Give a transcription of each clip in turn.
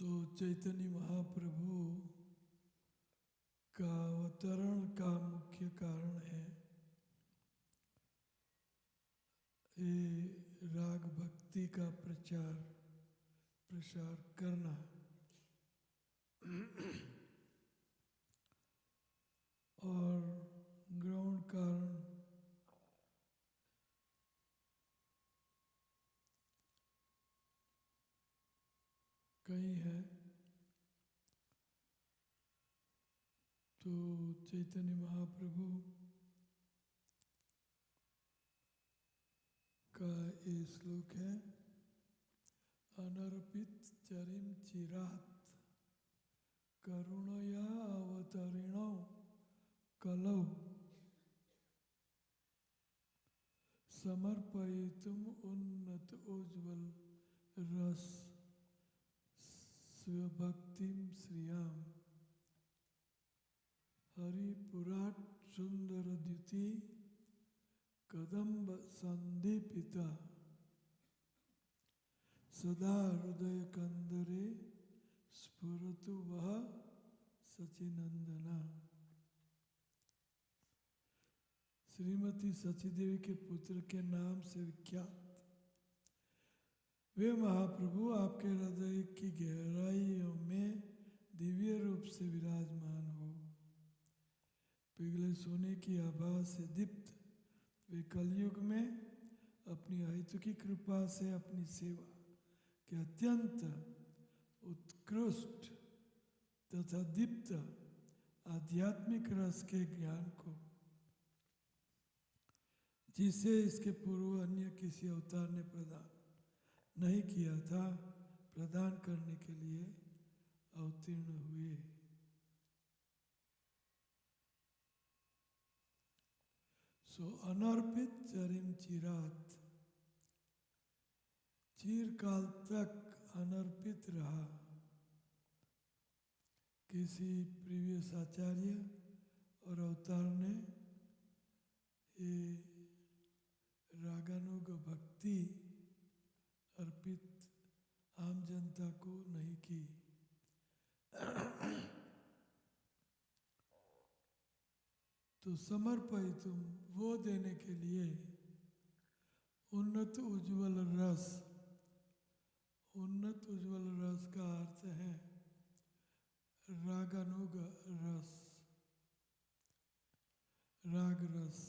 चैतन्य महाप्रभु का अवतरण का मुख्य कारण है ये राग भक्ति का प्रसार करना। और गौण कारण कई है। तो चैतन्य महाप्रभु का ये श्लोक है, अनर्पित चरिम चिरात करुणया अवतरिणो कलौ समर्पयितुम उन्नत उज्ज्वल रस स्वभक्तिम श्रियाम हरिपुराट सुंदर द्युति कदम्ब संदीपिता सदा हृदय कंदरे स्फुरतु वह सचिनंदना। श्रीमती सचीदेवी के पुत्र के नाम से विख्यात वे महाप्रभु आपके हृदय की गहराइयों में दिव्य रूप से विराजमान हो। पिघले सोने की आभा से दीप्त वे कलयुग में अपनी अहितु की कृपा से अपनी सेवा के अत्यंत उत्कृष्ट तथा दीप्त आध्यात्मिक रस के ज्ञान को, जिसे इसके पूर्व अन्य किसी अवतार ने प्रदान नहीं किया था, प्रदान करने के लिए अवतीर्ण हुए। अनर्पित चरिम चिरात, चिरकाल तक अनर्पित रहा। किसी प्रीवियस आचार्य और अवतार ने ये रागानुग भक्ति अर्पित आम जनता को नहीं की। तो समर्पयितुम वो देने के लिए उन्नत उज्ज्वल रस, उन्नत उज्ज्वल रस का अर्थ है रागानुग रस, राग रस,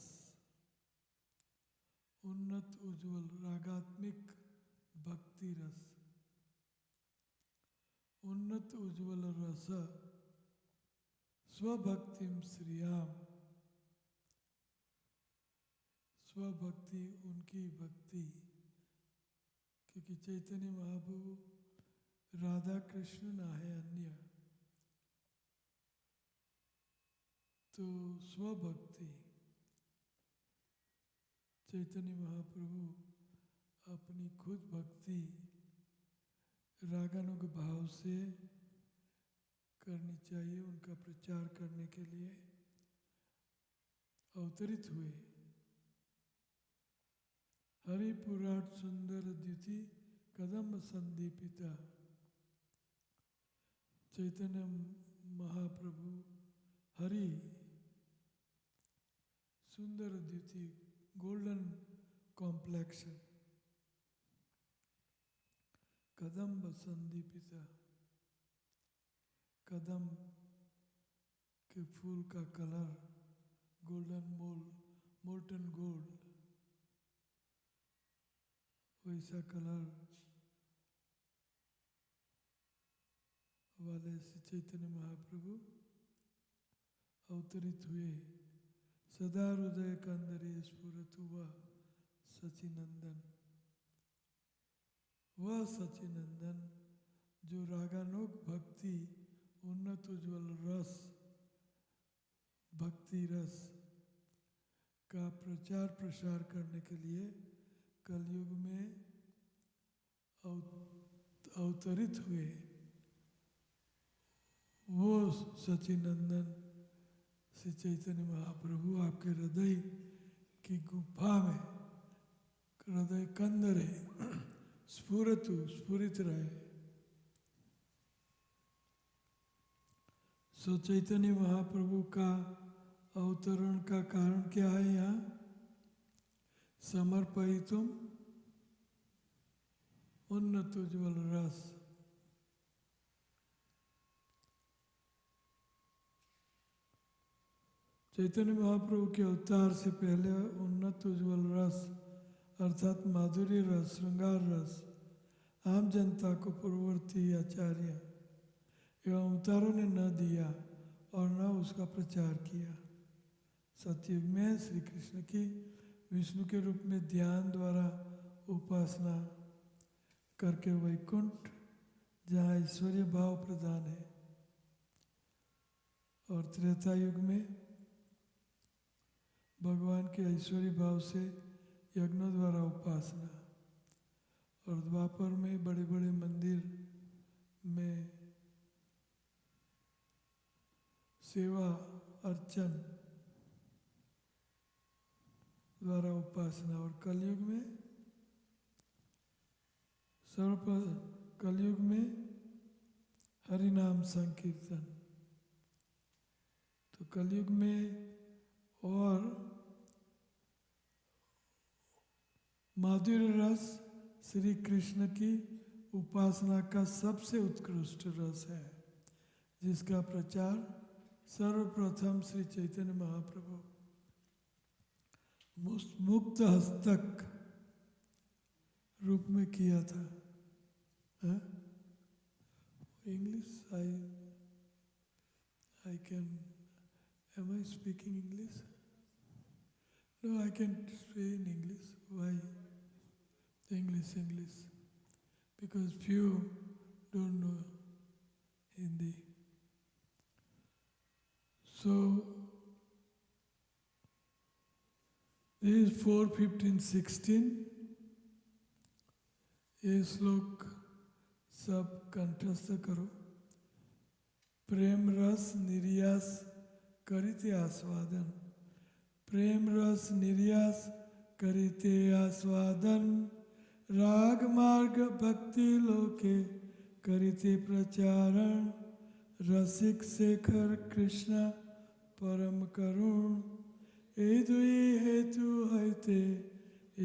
उन्नत उज्ज्वल रागात्मिक भक्ति रस, उन्नत उज्ज्वल रस स्वभक्तिम श्रियाम, स्वभक्ति उनकी भक्ति, क्योंकि चैतन्य महाप्रभु राधा कृष्ण ना है अन्य। तो स्वभक्ति, चैतन्य महाप्रभु अपनी खुद भक्ति रागानुग भाव से करनी चाहिए, उनका प्रचार करने के लिए अवतरित हुए। हरिपुराट सुंदर द्युति कदम्ब संदीपिता, चैतन्य महाप्रभु हरि सुंदर द्युति, गोल्डन कॉम्प्लेक्शन, कदम्ब संदीपिता, कदम के फूल का कलर गोल्डन मोल्टन गोल्ड, वैसा कलर वाले श्री चैतन्य महाप्रभु अवतरित हुए। सदा हृदय कंदरे स्फुरतु वह सचिनंदन, वह सचिनंदन जो रागानुग भक्ति उन्नत उज्ज्वल रस भक्ति रस का प्रचार प्रसार करने के लिए कलयुग में अवतरित हुए। वो सचिनंदन श्री चैतन्य महाप्रभु आपके हृदय की गुफा में, हृदय कंदरे स्फुरित रहे। सो चैतन्य महाप्रभु का अवतरण का कारण क्या है यहाँ? समर्पयितुम उन्नत उज्ज्वल रस। चैतन्य महाप्रभु के अवतार से पहले उन्नत उज्ज्वल रस अर्थात माधुर्य रस, श्रृंगार रस आम जनता को पूर्ववर्ती आचार्य एवं अवतारों ने न दिया और न उसका प्रचार किया। सतयुग में श्री कृष्ण की विष्णु के रूप में ध्यान द्वारा उपासना करके वैकुंठ जहाँ ऐश्वर्य भाव प्रदान है, और त्रेता युग में भगवान के ऐश्वर्य भाव से यज्ञों द्वारा उपासना, और द्वापर में बड़े बड़े मंदिर में सेवा अर्चन द्वारा उपासना, और कलयुग में कलयुग में हरिनाम संकीर्तन। तो कलयुग में और माधुर्य रस श्री कृष्ण की उपासना का सबसे उत्कृष्ट रस है, जिसका प्रचार सर्वप्रथम श्री चैतन्य महाप्रभु मुक्त हस्तक रूप में किया था। English I can, am I speaking English? No, I can say in English. Why? English. Because few don't know Hindi. So, this is 4:15:16. ये श्लोक सब कंठस्थ करो। प्रेम रस निर्यास करिते आस्वादन, प्रेम रस निर्यास करिते आस्वादन, राग मार्ग भक्ति लोके करिते प्रचारण, रसिक शेखर कृष्ण परम करुण, ए दुई हेतु हैते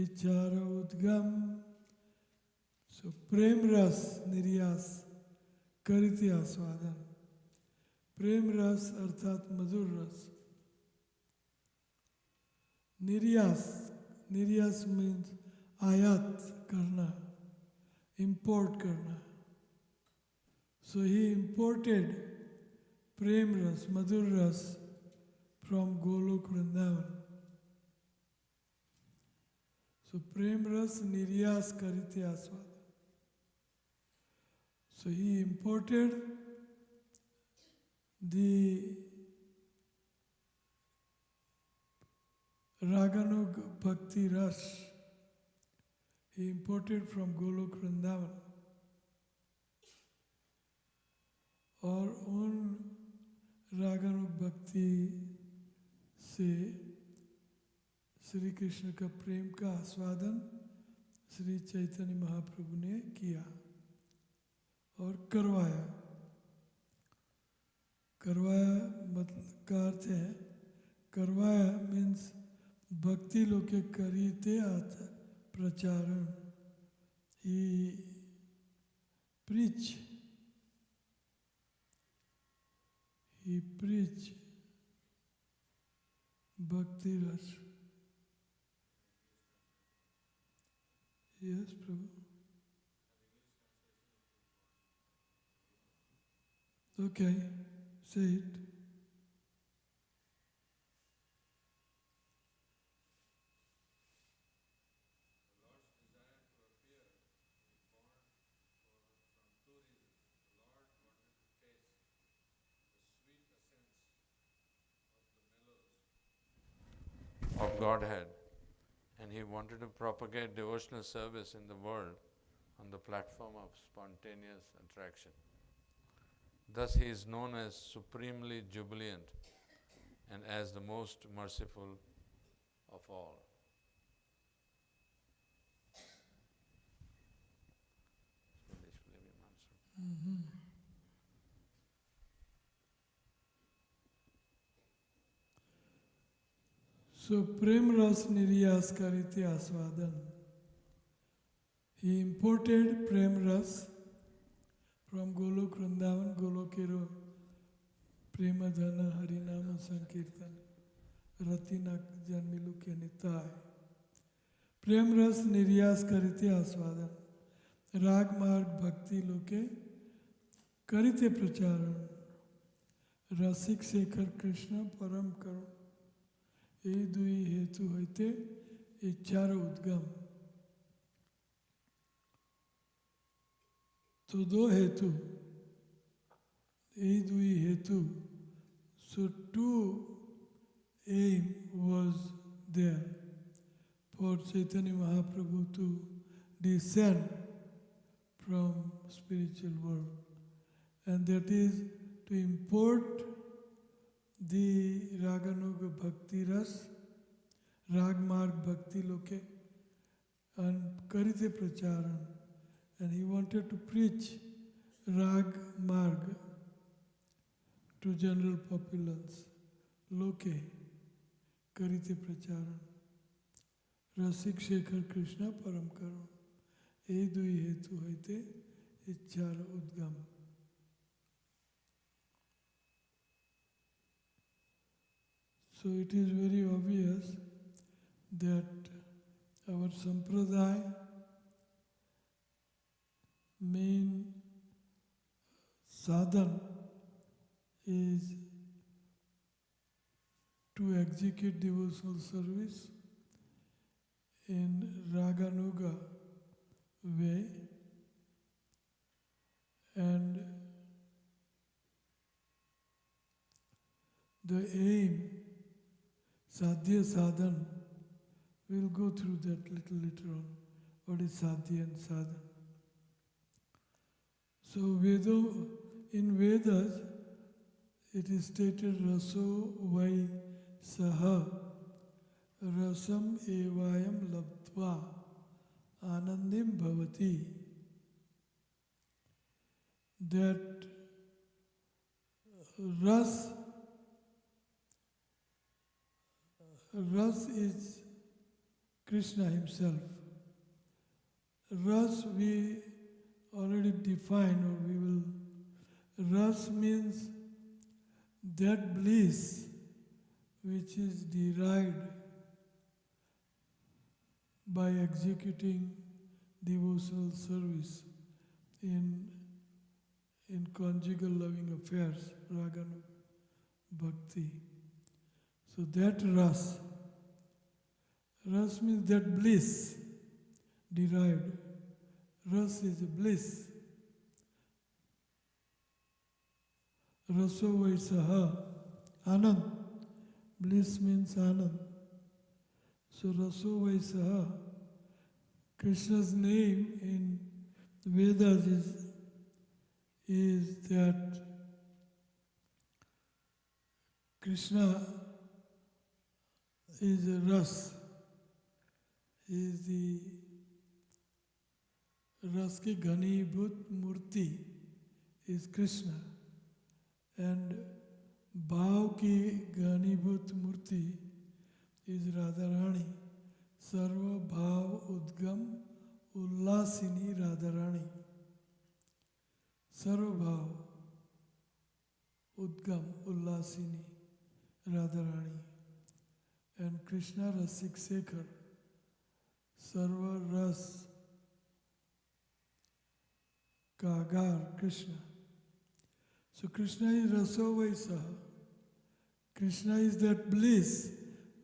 इच्छार उद्गम। सो प्रेम रस निर्यास करिते आस्वादन, प्रेम रस अर्थात मधुर रस। निर्यास मीन्स आयात करना, इंपोर्ट करना। सो ही इंपोर्टेड प्रेम रस, मधुर रस फ्रॉम गोलोक वृंदावन। सो प्रेम रस निर्यास करिते आस्वादन। So he imported the Raganug Bhakti Ras. He imported from Golok Vrindavan. और उन रागानुग भक्ति से श्री कृष्ण का प्रेम का आस्वादन श्री चैतन्य महाप्रभु ने किया और करवाया। मतलब का अर्थ है, करवाया मीन्स भक्ति लोके करीते आता प्रचारण। ही preach bhakti ras. Yes, Prabhu. Okay, say it. Of Godhead, and he wanted to propagate devotional service in the world on the platform of spontaneous attraction. Thus he is known as supremely jubilant and as the most merciful of all. Mm-hmm. So Prem Ras Niryas Karite Aswadan. He imported Prem Ras from Golok Vrindavan, Golokero Premadhana Harinama Sankirtan Ratinak Janmilu Kenitai. Prem Ras Niryas Karite Aswadan. Rag Marg Bhakti Loke Karite Pracharan. Rasik Shekhar Krishna Param Karo. ए दुई हेतु होते इच्छार उद्गम. तो दो हेतु, ए दुई हेतु. So two aim was there for Chaitanya Mahaprabhu to descend from spiritual world, and that is to import the Raganuga Bhakti Ras, Ragmarg Bhakti Loke, and Karite Pracharan. And he wanted to preach Rag Marg to general populace. Loke, Karite Pracharan. Rasik Shekhar Krishna Param Karo. E dui hetu hoite ichchara udgam. So it is very obvious that our sampradaya main sadhan is to execute devotional service in Raganuga way, and the aim, sadhya sadhan, we'll go through that little later on. What is sadhya and sadhan? So in Vedas, it is stated raso vai saha rasam evayam labdva anandim bhavati. That ras is Krishna himself. Ras we already defined, or we will. Ras means that bliss which is derived by executing devotional service in conjugal loving affairs, raganu, bhakti. So that ras means that bliss derived. Ras is a bliss. Raso vaisaha, anand. Bliss means anand. So raso vaisaha, Krishna's name in Vedas is that Krishna is a ras. He is the रस की घनीभूत मूर्ति is Krishna, and भाव की घनीभूत मूर्ति is Radharani. सर्व भाव उद्गम उल्लासिनी Radharani. सर्व भाव उद्गम उल्लासिनी Radharani. And Krishna Rasik Shekhar, सर्व रस Kagar, Krishna. So Krishna is Raso Vaisaha. Krishna is that bliss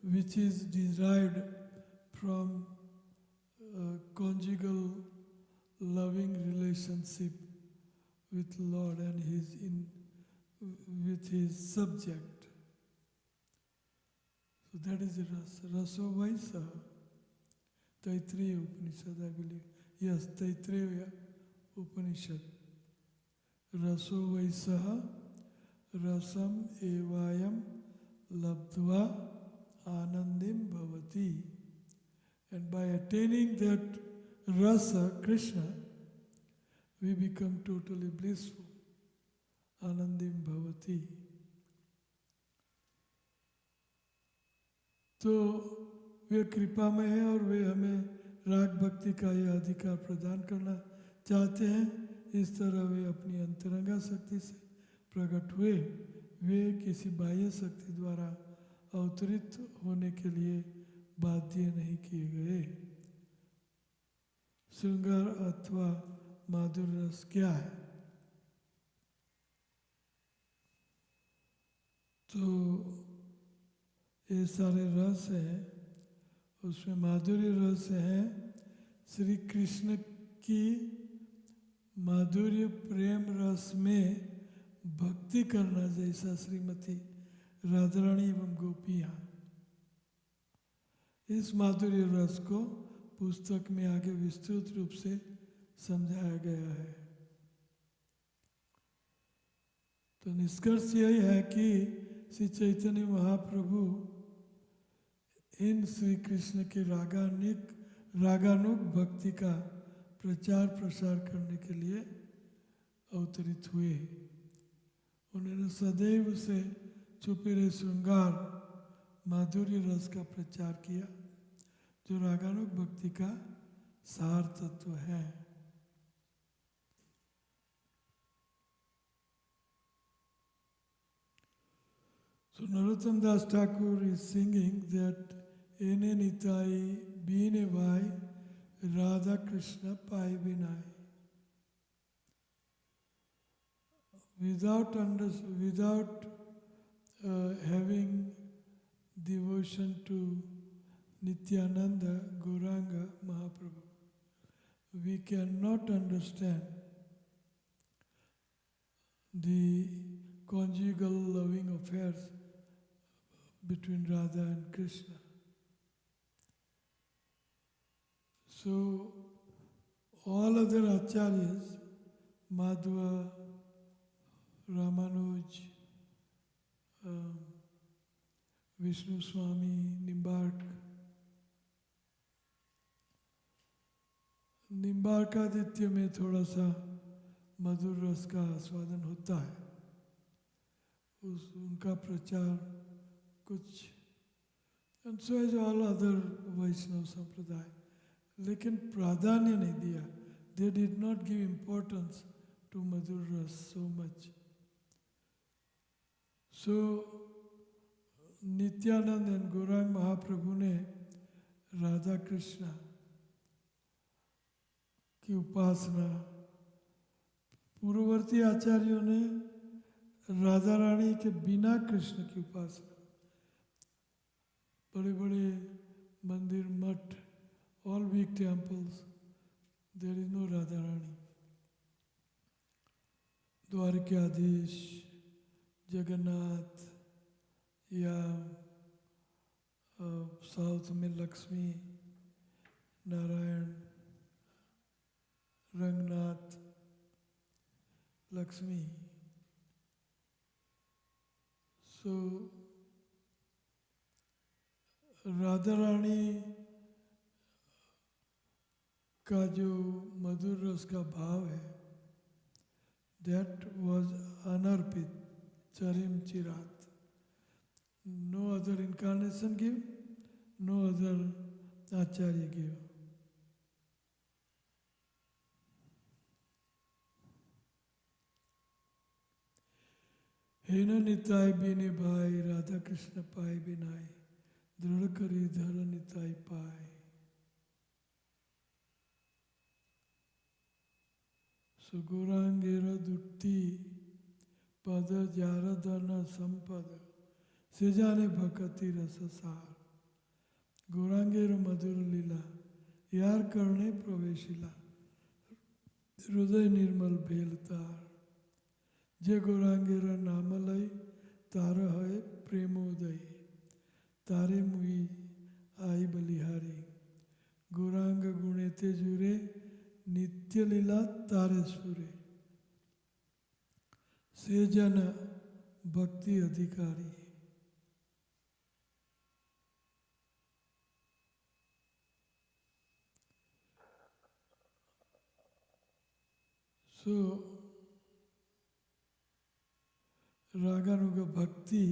which is derived from conjugal loving relationship with Lord and with his subject. So that is Raso Vaisaha. Taittiriya Upanishad, I believe. Yes, Taittiriya Upanishad. Raso Vaisaha rasam evayam labdva anandim bhavati. And by attaining that rasa, Krishna, we become totally blissful. Anandim bhavati. तो वे कृपामय है और वे हमें राग भक्ति का यह अधिकार प्रदान करना चाहते हैं। इस तरह वे अपनी अंतरंगा शक्ति से प्रकट हुए। वे किसी बाह्य शक्ति द्वारा अवतरित होने के लिए बाध्य नहीं किए गए। श्रृंगार अथवा माधुर्य रस क्या है? तो ये सारे रस हैं, उसमें माधुर्य रस है श्री कृष्ण की माधुर्य प्रेम रस में भक्ति करना, जैसा श्रीमती राधारानी एवं गोपियाँ। इस माधुर्य रस को पुस्तक में आगे विस्तृत रूप से समझाया गया है। तो निष्कर्ष यही है कि श्री चैतन्य महाप्रभु इन श्री कृष्ण के रागानुग भक्ति का प्रचार प्रसार करने के लिए अवतरित हुए। उन्होंने सदैव से छुपे रहे श्रृंगार माधुर्य रस का प्रचार किया, जो रागानुग भक्ति का सार तत्व है। So Narottam Das Thakur is singing that Ene Nitai Bine Vai Radha Krishna Pai Binai. Without having devotion to Nityananda Gauranga Mahaprabhu, we cannot understand the conjugal loving affairs between Radha and Krishna. So all other acharyas, Madhva, Ramanuj, Vishnu Swami, निम्बार्कादित्य में थोड़ा सा मधुर रस का आस्वादन होता है, उनका प्रचार कुछ, and so is all other Vaishnava संप्रदाय, लेकिन प्राधान्य नहीं दिया. They did not give importance to madhur ras so much. So Nityanand and Gaurang Mahaprabhu ने राधा कृष्णा की उपासना, पूर्ववर्ती आचार्यों ने राधा रानी के बिना कृष्ण की उपासना, बड़े बड़े मंदिर, मठ, all big temples, there is no Radha Rani. Dwarkadhish, Jagannath, या साउथ में लक्ष्मी नारायण, रंगनाथ, लक्ष्मी. सो राधा रानी का जो मधुर रस का भाव है, that was अनर्पित, चरिम चिरात. No other incarnation give, no other acharya give. हेन निताय बिने भाई राधा कृष्ण पाए बिनाई, दृढ़ करी धर निताय पाए. सुगुरांगेर दुट्टी पद जारदन संपद से जाने भक्ति रस सार. गौरांगेर मधुर लीला यार करने प्रवेशिला, हृदय निर्मल भेलतार. जे गौरांगेर नाम लय तार है प्रेमोदय, तारे मुई आई बलिहारी. गौरांग गुणे ते जुरे नित्य लीला तारे सुरे, से जन भक्ति अधिकारी. सो रागानुग भक्ति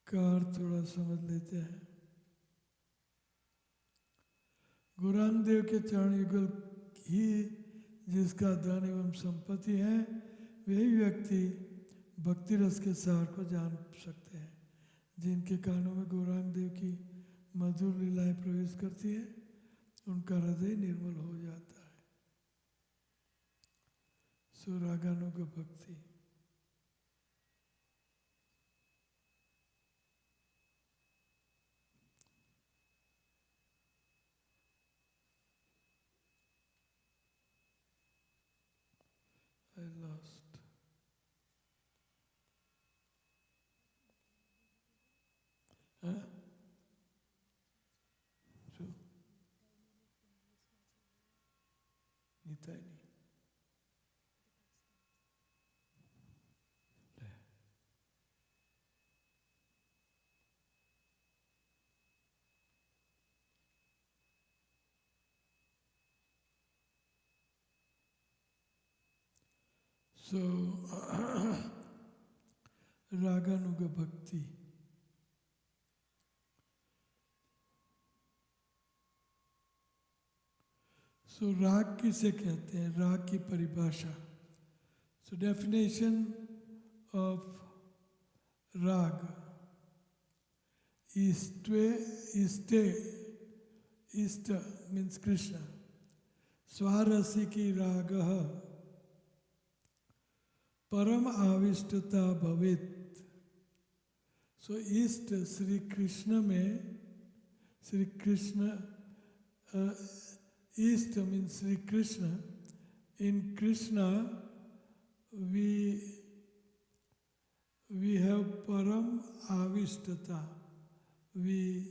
का अर्थ थोड़ा समझ लेते हैं। गौरांग देव के चरण युगल ही जिसका धन एवं संपत्ति है, वही व्यक्ति भक्ति रस के सार को जान सकते हैं। जिनके कानों में गौरांग देव की मधुर लीलाएं प्रवेश करती है, उनका हृदय निर्मल हो जाता है। सुरागानुग भक्ति। I lost. Huh? So, Nitai नहीं। So, Raganuga Bhakti. So, राग किसे कहते हैं? राग की परिभाषा. So, definition of rag. Ista means Krishna. Swarasiki ragaha. परम आविष्टता भवेत. सो इष्ट श्री कृष्ण में, श्री कृष्ण इष्ट means Shri Krishna. In Krishna we have param avishtata. We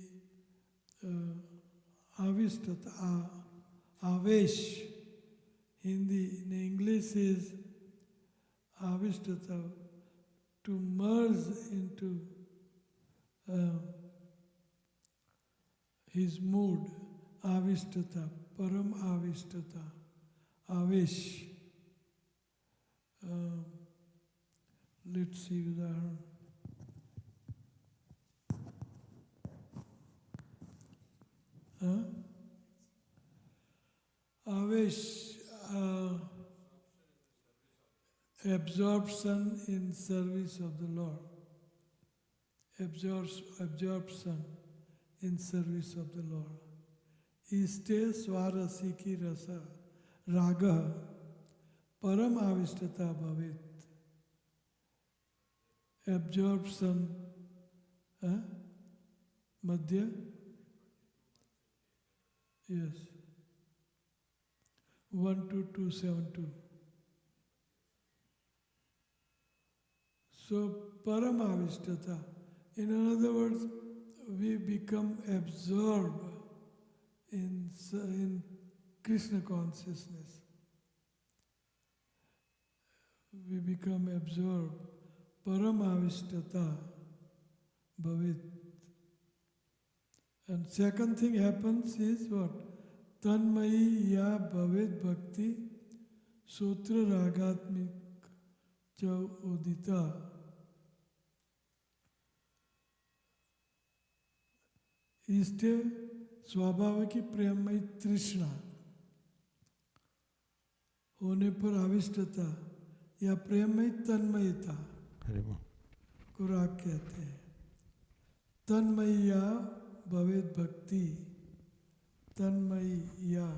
avishtata, avesh. Hindi, in English is avishtata, to merge into his mood. Avishtata, param avishtata, avesh. Let's see udaharan. Avesh, absorption in service of the Lord. Absorption in service of the Lord. Iste swarasiki rasa raga param avishtata bhavet. Absorption, madhya? Yes. 12272. So, Paramavishtata. In other words, we become absorbed in Krishna consciousness. We become absorbed. Paramavishtata bhavet. And second thing happens is what? Tanmayi ya bhavet bhakti sutra ragatmik cha udita. इष्टे स्वभाव की प्रेममयी तृष्णा होने पर आविष्टता या प्रेममयी तन्मयता को राग कहते हैं. तन्मय्या भवेत भक्ति. तन्मय्या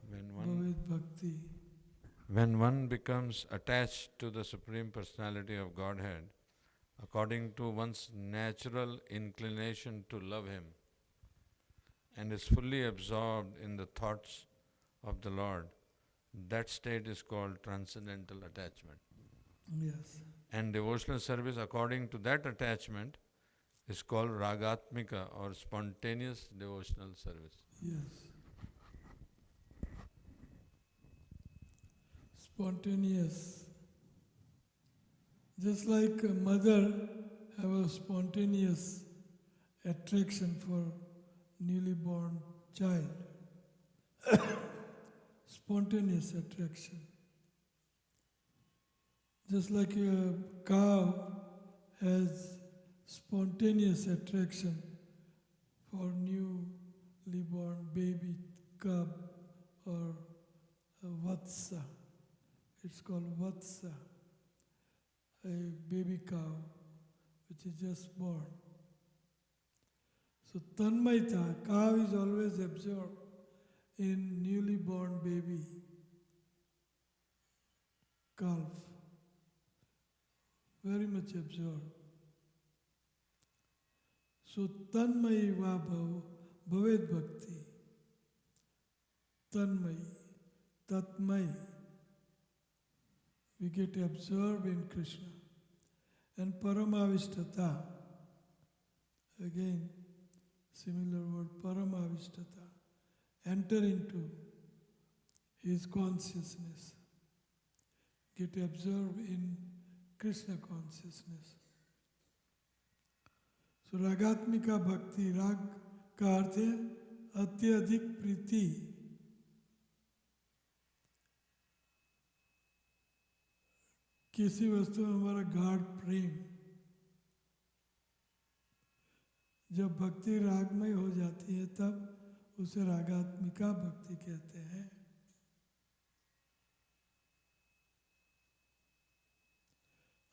भवेत भक्ति. When one becomes attached to the Supreme Personality of Godhead, according to one's natural inclination to love Him, and is fully absorbed in the thoughts of the Lord, that state is called transcendental attachment. Yes. And devotional service according to that attachment is called ragatmika or spontaneous devotional service. Yes. Spontaneous. Just like a mother have a spontaneous attraction for newly born child. Spontaneous attraction. Just like a cow has spontaneous attraction for newly born baby cub or a vatsa. It's called vatsa, a baby cow which is just born. So tanmaita, cow is always absorbed in newly born baby calf, very much absorbed. So tanmayi va bhavet bhakti, tanmayi, tatmayi, we get absorbed in Krishna. And paramavishtata, again similar word, paramavishtata, enter into his consciousness, get absorbed in Krishna consciousness. So ragatmika bhakti, rag का अर्थ है अत्यधिक प्रीति, किसी वस्तु में हमारा गाढ़ प्रेम। जब भक्ति रागमय हो जाती है तब उसे रागात्मिका भक्ति कहते हैं।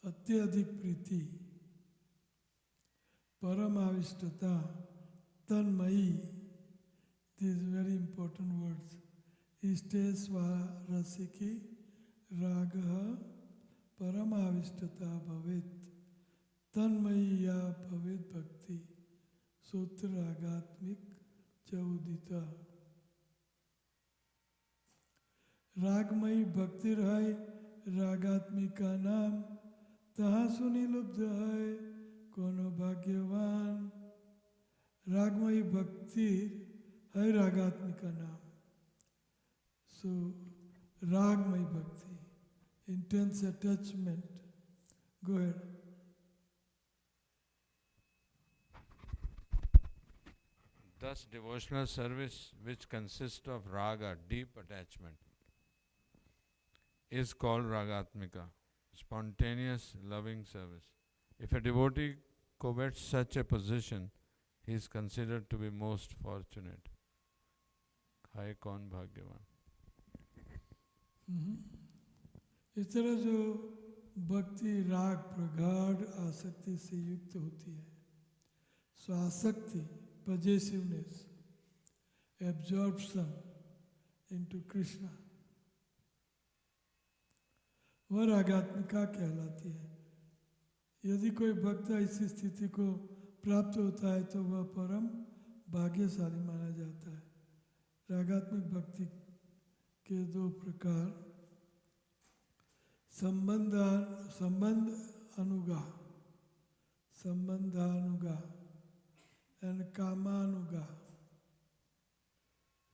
अत्यधिक प्रीति, परमाविष्टता, Tanmayi, these very important words, इष्टे स्वारसिकी रागः परमाविष्टता भवेत्, तन्मयी या भवेत् भक्ति, सूत्र रागात्मिक चौदिता। रागमयी भक्ति है रागात्मिका नाम, तहाँ सुनी लुब्ध है कोनो भाग्यवान। रागमयी भक्ति है रागात्मिका नाम। सो रागमयी भक्ति, intense attachment. Go ahead. Thus, devotional service, which consists of raga, deep attachment, is called ragatmika, spontaneous loving service. If a devotee covets such a position, he is considered to be most fortunate. Hai kaun bhagyavan. इस तरह जो भक्ति राग प्रगाढ़ आसक्ति से युक्त होती है, सो आसक्ति, possessiveness, absorption into Krishna, वह रागात्मिका कहलाती है। यदि कोई भक्त इसी स्थिति को प्राप्त होता है तो वह परम भाग्यशाली माना जाता है। रागात्मिक भक्ति के दो प्रकार, संबंधानुगा and kamanuga.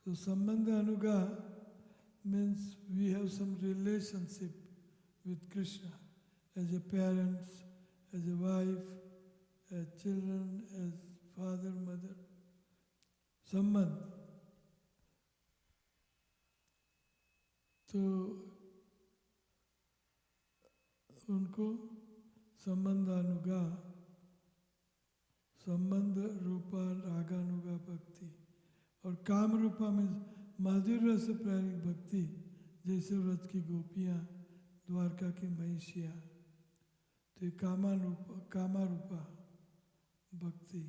So sambandhanuga means we have some relationship with Krishna as a parents, as a wife, as children, as father, mother. Sambandh. तो उनको संबंधानुगा, संबंध रूपा रागानुगा भक्ति, और काम रूपा में माधुर्य से प्रेरित भक्ति, जैसे व्रत की गोपियाँ, द्वारका की महिषियाँ, तो ये कामारूपा भक्ति।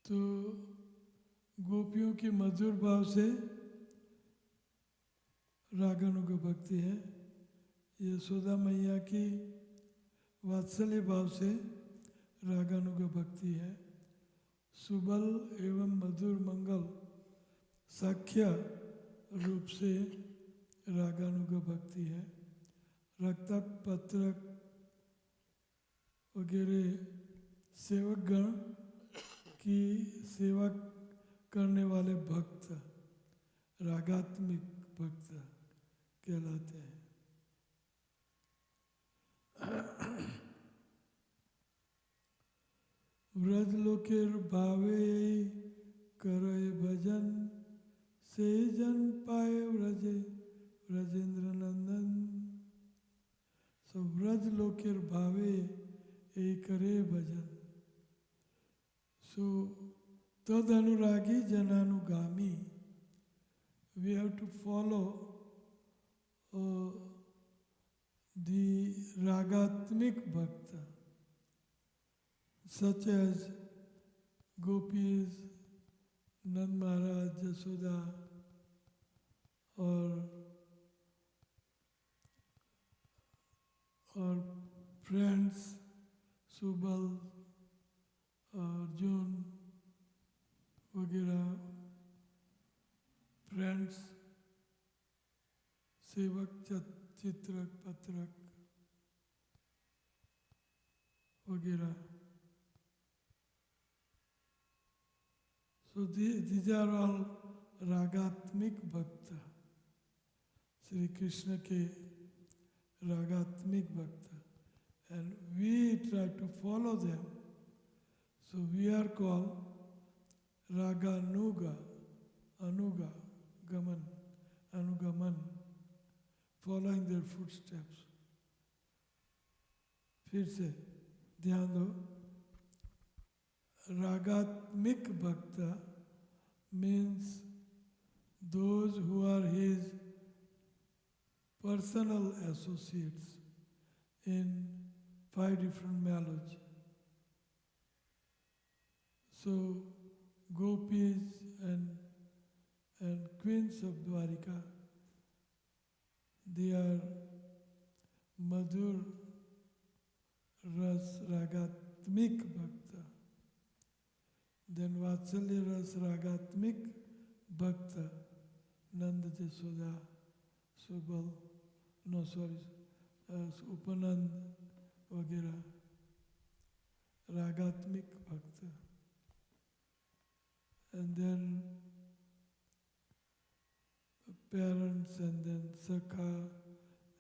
तो गोपियों की मधुर भाव से रागानुगा भक्ति है। यशोदा मैया की वात्सल्य भाव से रागानुगा भक्ति है। सुबल एवं मधुर मंगल साख्य रूप से रागानुगा भक्ति है। रक्तक पत्रक वगैरह सेवकगण की सेवा करने वाले भक्त रागात्मिक भक्त कहलाते हैं। व्रज लोकेर भावे करे भजन, से जन पाए व्रजे व्रजेंद्र नंदन। So Vraj Lokir Bhave Ekare Bhajan. So Tad Anuragi Jananugami. We have to follow the Ragatmik Bhakta, such as Gopis, Nand Maharaj, Jasoda, or friends, Subal, Arjun, वगैरह, friends, सेवक, चित्रक, पत्रक वगैरह. So these are all रागात्मिक भक्त. श्री कृष्ण के रागात्मिक भक्त, and we try to follow them. So we are called Raganuga, Anuga, Gaman, Anugaman, following their footsteps. फिर से ध्यान दो, Ragatmik Bhakta means those who are his personal associates in 5 different melodies. So Gopis and queens of Dwarika, they are Madhur Ras Ragatmik Bhakta. Then Vatsalya Ras Ragatmik Bhakta, Nanda Jasoda, Subal, Upanand, वगैरह, Ragatmik Bhakta. And then parents, and then Sakha,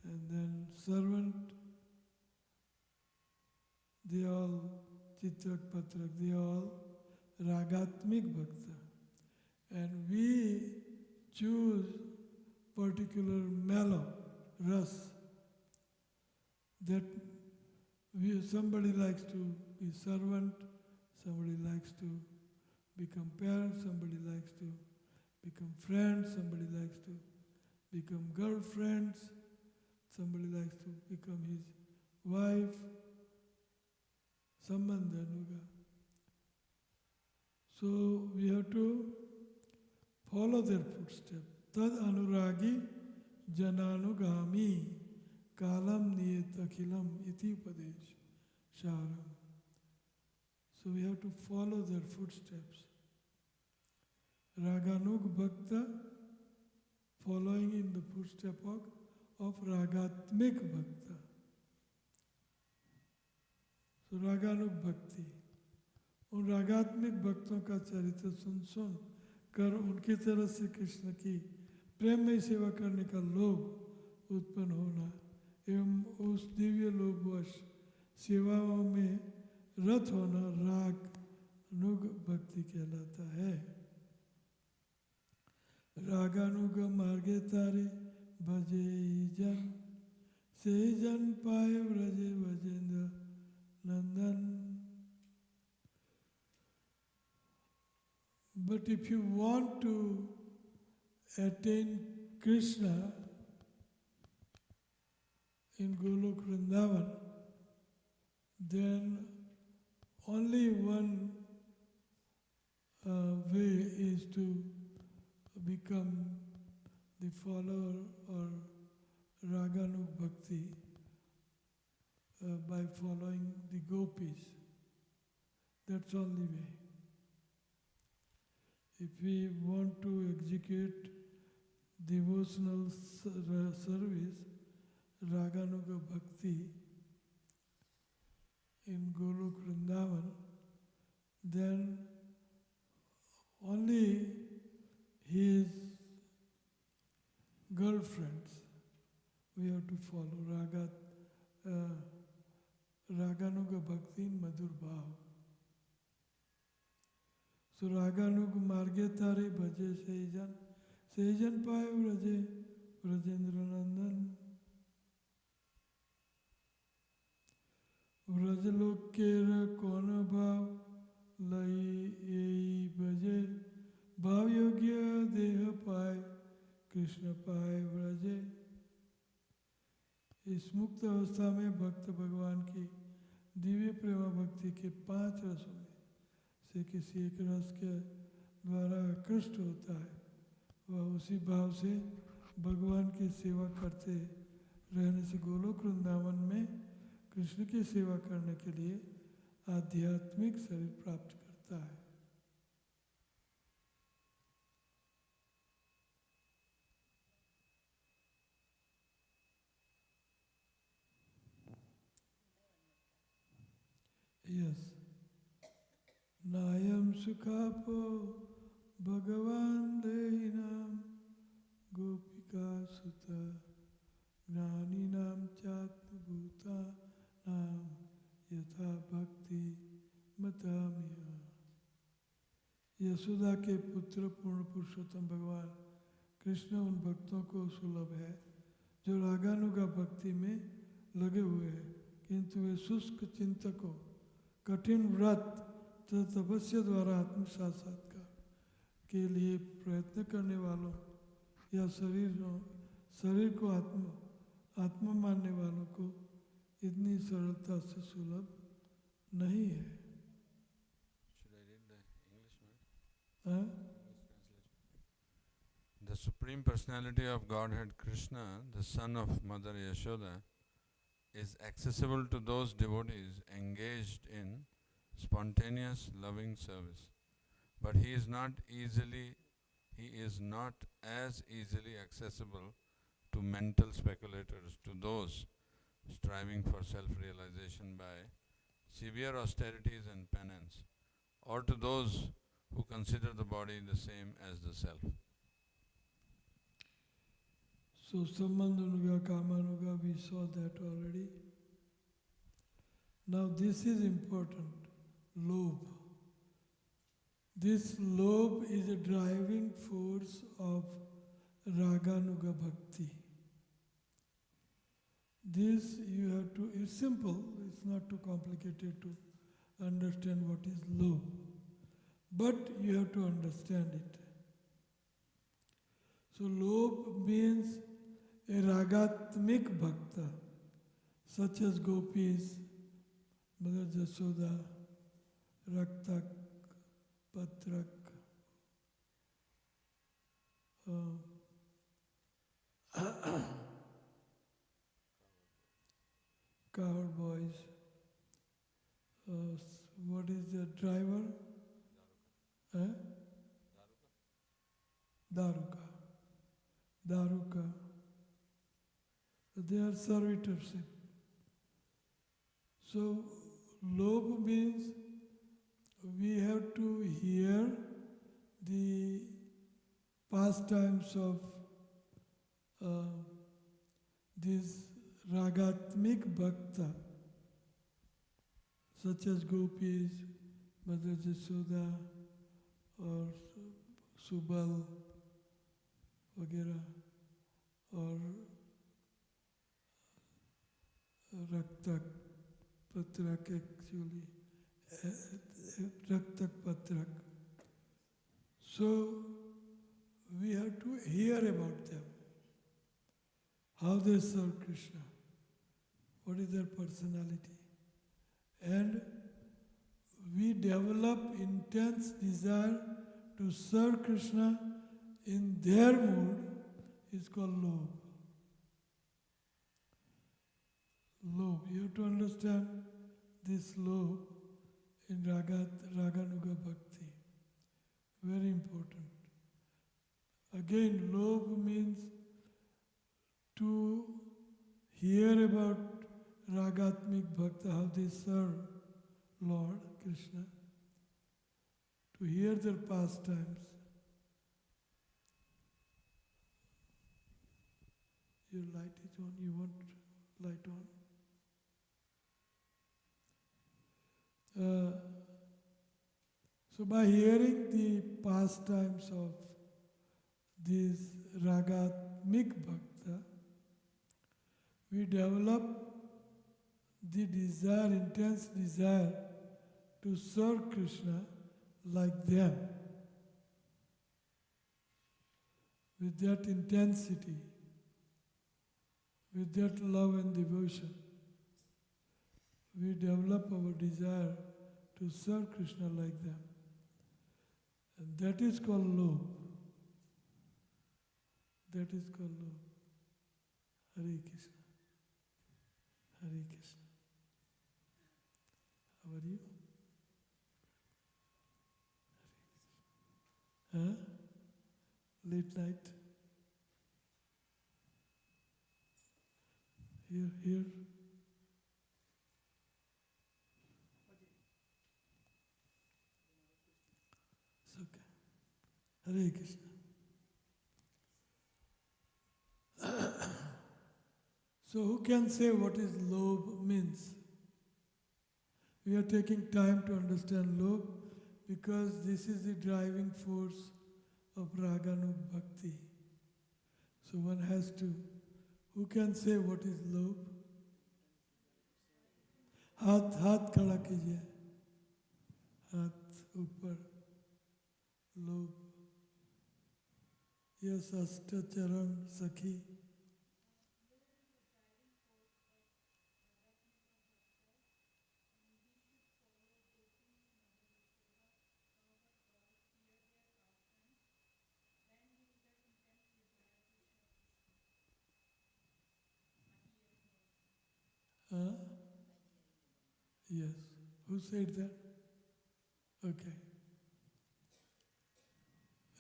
and then servant, they all, Chitrak, Patrak, they all Ragatmik Bhakta. And we choose particular mellow, ras, that somebody likes to be servant, somebody likes to become parents, somebody likes to become friends, somebody likes to become girlfriends, somebody likes to become his wife, Sambandhanuga. So we have to follow their footsteps. Tad anuragi jananugami kalam niyet akhilam iti upadesh sharam. So we have to follow their footsteps. Raganug Bhakta, following in the footsteps of Ragatmik Bhakta. So Raganug Bhakti. उन रागात्मिक भक्तों का चरित्र सुन कर उनकी तरफ से कृष्ण की प्रेम में सेवा करने का लोभ उत्पन्न होना एवं उस दिव्य लोभवश सेवाओं में रत होना राग अनुग भक्ति कहलाता है. रागानुग मार्गे तारे भजे जन से जन पाए व्रजे भजेंद्र नंदन. But if you want to attain Krishna in Golok Vrindavan, then only one way is to become the follower or Raganuk Bhakti by following the gopis. That's the only way. If we want to execute devotional service, Raganuga Bhakti in Golok Vrindavan, then only his girlfriends we have to follow. Raganuga Bhakti in Madhur Bhav. So Raganug Marge Tare Bhaje Sejan Paye Vraje Vrajendra Nandan. व्रजलोकेर कौन भाव लई यही भजे भाव योग्य देह पाए कृष्ण पाए व्रजे। इस मुक्त अवस्था में भक्त भगवान की दिव्य प्रेम भक्ति के 5 रसों में से किसी एक रस के द्वारा आकृष्ट होता है, वह उसी भाव से भगवान की सेवा करते रहने से गोलोक वृंदावन में कृष्ण की सेवा करने के लिए आध्यात्मिक शरीर प्राप्त करता है। यस नायम सुखापो भगवान देहिनाम गोपिका सुता ज्ञानी नाम चात्मभूता नाम यथा भक्ति मतामिया। यशोदा के पुत्र पूर्ण पुरुषोत्तम भगवान कृष्ण उन भक्तों को सुलभ है जो रागानुगा भक्ति में लगे हुए हैं, किंतु वे शुष्क चिंतकों, कठिन व्रत तथा तपस्या द्वारा आत्म साक्षात्कार के लिए प्रयत्न करने वालों या शरीर को आत्मा मानने वालों को इतनी सरलता से सुलभ नहीं है। The Supreme Personality of Godhead Krishna, the son of Mother Yashoda, is accessible to those devotees engaged in spontaneous loving service, but he is not as easily accessible to mental speculators, to those striving for self-realization by severe austerities and penance, or to those who consider the body the same as the self. So Sambandhanuga, Kamanuga, we saw that already. Now this is important, lobh. This lobh is a driving force of Raganuga Bhakti. This you have to, it's simple, it's not too complicated to understand what is lobh. But you have to understand it. So lobh means a ragatmik bhakta, such as gopis, Mother Jasoda, Raktak, Patrak, coward boys, what is the driver? Daruka. They are servitorship. So, lobh means we have to hear the pastimes of this ragatmik bhakta, such as gopis, Mother Jasoda, or Subal, वगैरह, और रक्तक पत्रक, actually रक्तक पत्रक. So we have to hear about them, how they serve Krishna, what is their personality, and we develop intense desire to serve Krishna in their mood. Is called lobh. Lobh. You have to understand this lobh in Raganuga Bhakti. Very important. Again, lobh means to hear about Ragatmik Bhakta, how they serve Lord Krishna, to hear their pastimes. Your light is on, you want light on? So by hearing the pastimes of this Ragatmik Bhakta, we develop the desire, intense desire to serve Krishna like them, with that intensity, with that love and devotion. We develop our desire to serve Krishna like them. And that is called love. That is called love. Hare Krishna. Hare Krishna. How are you? Huh? Late night? Here. It's okay. Hare Krishna. So who can say what is lobh means? We are taking time to understand lobh because this is the driving force of Raganu Bhakti. So one has to, who can say what is lobh? हाथ खड़ा कीजिए, हाथ ऊपर, लोभ, yes अष्टचरण सखी. Yes. Who said that? Okay.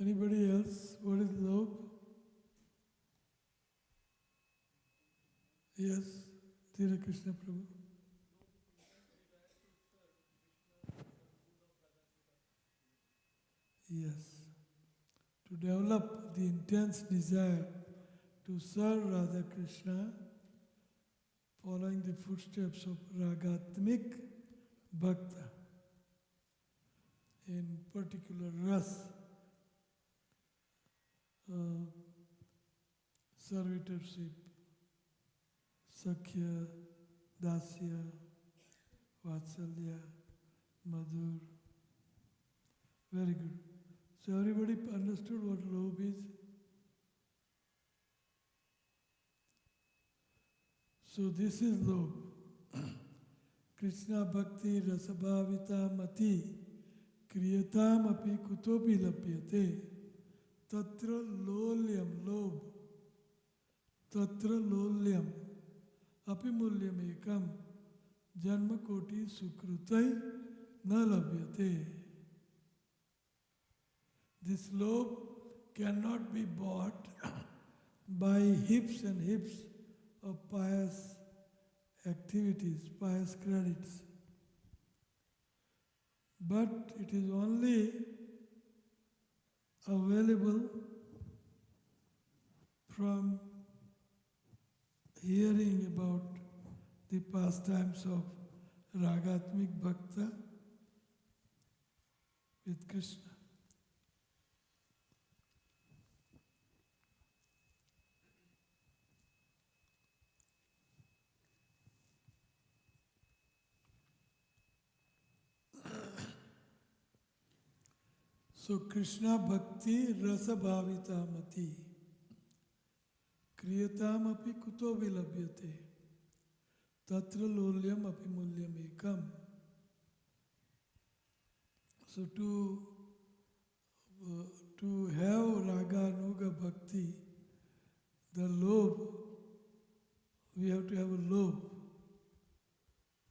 Anybody else? What is lobh? Yes. Dhira Krishna Prabhu. Yes. To develop the intense desire to serve Radha Krishna, following the footsteps of Ragatmik Bhakta, in particular ras, servitorship, Sakhya, Dasya, Vatsalya, Madhur. Very good. So everybody understood what lobh is? So this is lobh. Krishna Bhakti Rasabhavita Mati Kriyatam api kutopi lapyate Tatra lolyam lobh Tatra lolyam api mulyam ekam Janma koti sukrutai na labhyate. This lobh cannot be bought by heaps and heaps of pious activities, pious credits. But it is only available from hearing about the pastimes of Ragatmik Bhakta with Krishna. So Krishna Bhakti Rasa Bhavita Mati Kriyatam api kuto vilabhyate Tatra lolyam api mulyam ekam. So to have Raga Nuga Bhakti, the lobh, we have to have a lobh.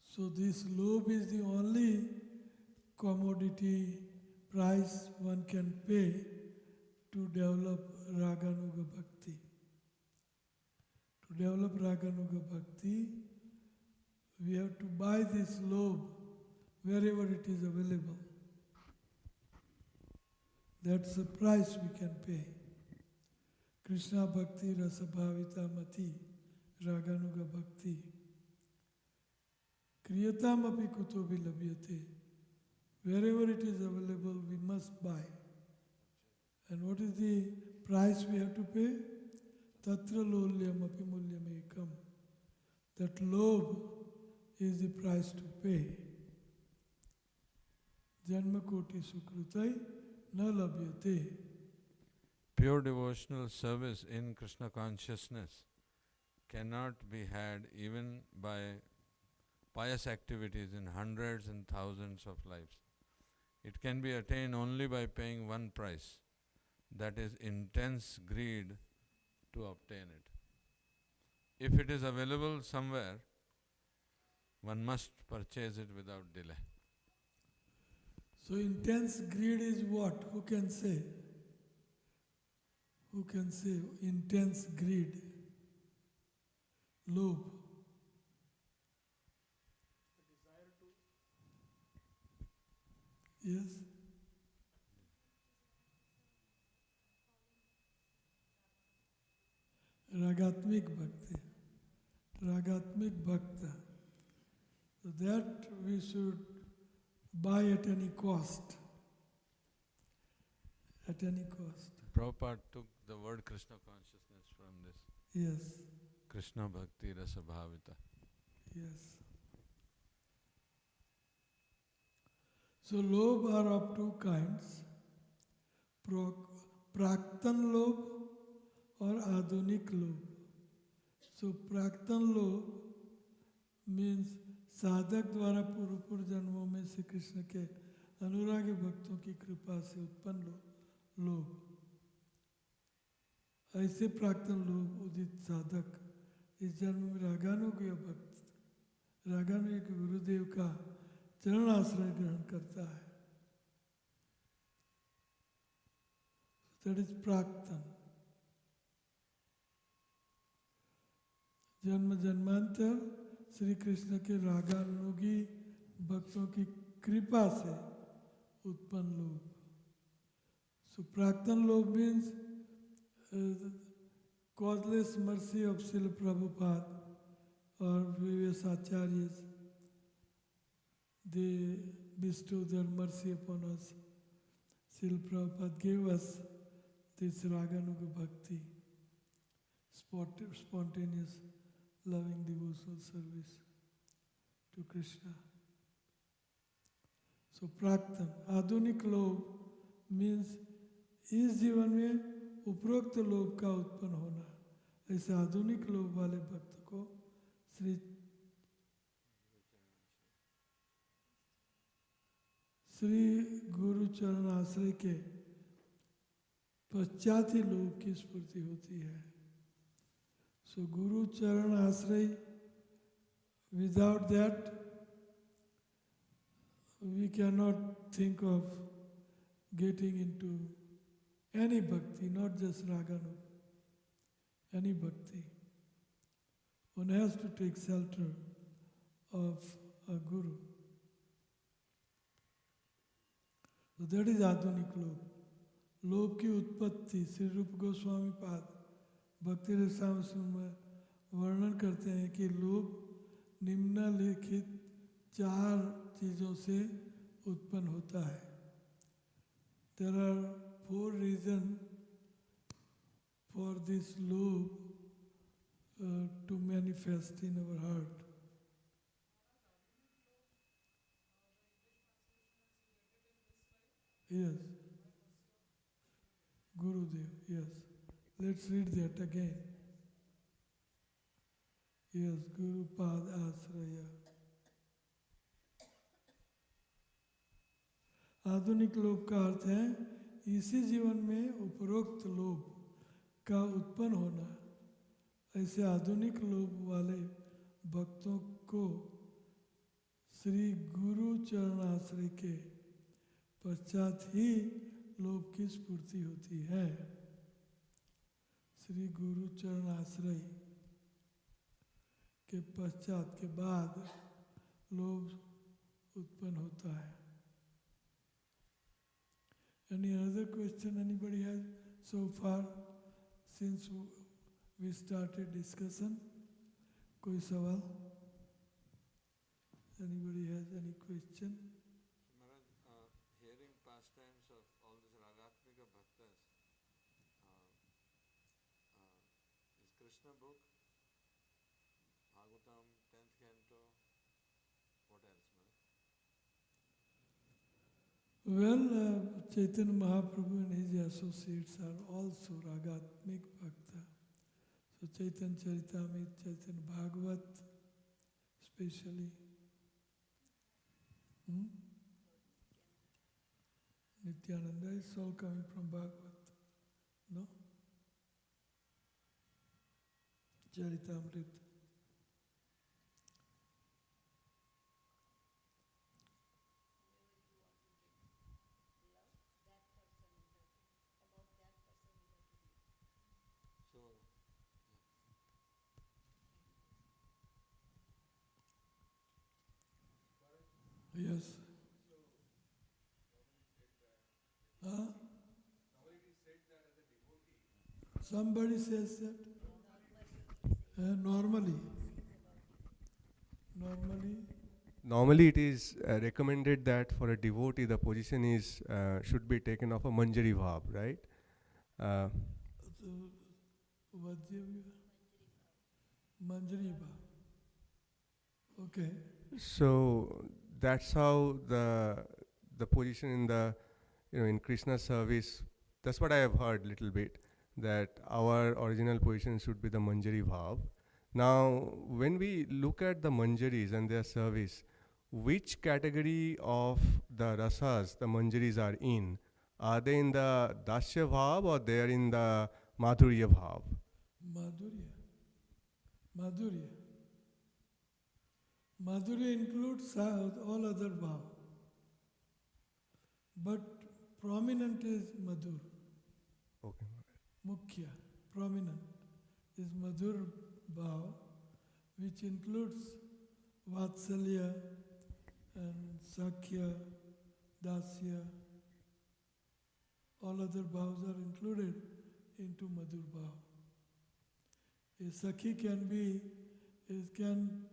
So this lobh is the only commodity price one can pay to develop Raganuga Bhakti. To develop Raganuga Bhakti, we have to buy this lobh wherever it is available. That's the price we can pay. Krishna Bhakti Rasabhavita Mati Raganuga Bhakti Kriyatam api kuto vilabhyate. Wherever it is available, we must buy. And what is the price we have to pay? Tatra lolyam api mulyam ekam. That lobh is the price to pay. Janma koti sukrutai na labhyate. Pure devotional service in Krishna consciousness cannot be had even by pious activities in hundreds and thousands of lives. It can be attained only by paying one price, that is intense greed to obtain it. If it is available somewhere, one must purchase it without delay. So intense greed is what? Who can say? Who can say intense greed? Lobh. Yes? Ragatmik bhakti. Ragatmik bhakta. So that we should buy at any cost. At any cost. Prabhupada took the word Krishna consciousness from this. Yes. Krishna Bhakti Rasa Bhavita. Yes. So lobh are of two kinds. Praktan lobh or adunik lobh. So praktan lobh means साधक द्वारा पूर्व पूर्व जन्मों में श्री कृष्ण के अनुरागी भक्तों की कृपा से उत्पन्न लोभ. ऐसे प्राक्तन लोभ उदित साधक इस जन्म में रागानुग भक्त रागानुग गुरुदेव का चरण आश्रय ग्रहण करता है. दैट इज प्राक्तन. जन्म जन्मांतर श्री कृष्ण के रागानुगी भक्तों की कृपा से उत्पन्न लोभ. सो प्राक्तन लोभ means causeless mercy of Srila Prabhupada or various acharyas. They bestow their mercy upon us. Srila Prabhupada gave us this Raganuga Bhakti, spontaneous, loving devotional service to Krishna. So Praktan, Adunik Lobh means इस जीवन में उपरोक्त लोभ का उत्पन्न होना. ऐसे आधुनिक लोभ वाले भक्त को श्री गुरु चरण आश्रय के पश्चात ही लोभ की स्फूर्ति होती है. So Guru Charan Asray, without that we cannot think of getting into any bhakti, not just Raganu, any bhakti. One has to take shelter of a Guru. So that is Adhunik Lobh. Lobh की उत्पत्ति श्री रूप गोस्वामी पाद भक्ति रसामृत में वर्णन करते हैं कि लोभ निम्नलिखित 4 चीज़ों से उत्पन्न होता है. There are 4 reasons for this lobh to manifest in our heart. Yes. Gurudev, yes. Let's read that again. Yes, Guru Pad Asraya. आधुनिक लोभ का अर्थ है इसी जीवन में उपरोक्त लोभ का उत्पन्न होना. ऐसे आधुनिक लोभ वाले भक्तों को श्री गुरु चरण आश्रय के पश्चात ही लोभ की स्फूर्ति होती है. श्री गुरु चरण आश्रय के पश्चात के बाद लोभ उत्पन्न होता है. Any other question anybody has so far since we started discussion? कोई सवाल? Anybody has any question? Maharaj, hearing pastimes of all these Ragatmika Bhaktas, is Krishna book, Bhagavatam, 10th canto, Chaitanya Mahaprabhu and his associates are also Ragatmik Bhakta. So Chaitanya Charitamrita, Chaitanya Bhagavat, especially. Nityananda is all coming from Bhagavat. No? Charitamrita. Yes. Huh? Somebody says that. Normally. Normally, it is recommended that for a devotee, the position is should be taken of a manjari bhav, right? Manjari Bhav. Okay. So that's how the position in the in Krishna service. That's what I have heard little bit, that our original position should be the manjari bhav. Now, when we look at the manjaris and their service, which category of the rasas the manjaris are in? Are they in the dasya bhav or they are in the madhurya bhav? Madhurya. Madhurya includes all other bhav. But prominent is Madhur. Okay. Mukhya, prominent, is Madhur bhav, which includes Vatsalya and Sakhya, Dasya. All other bhavs are included into Madhur bhav. A Sakhi can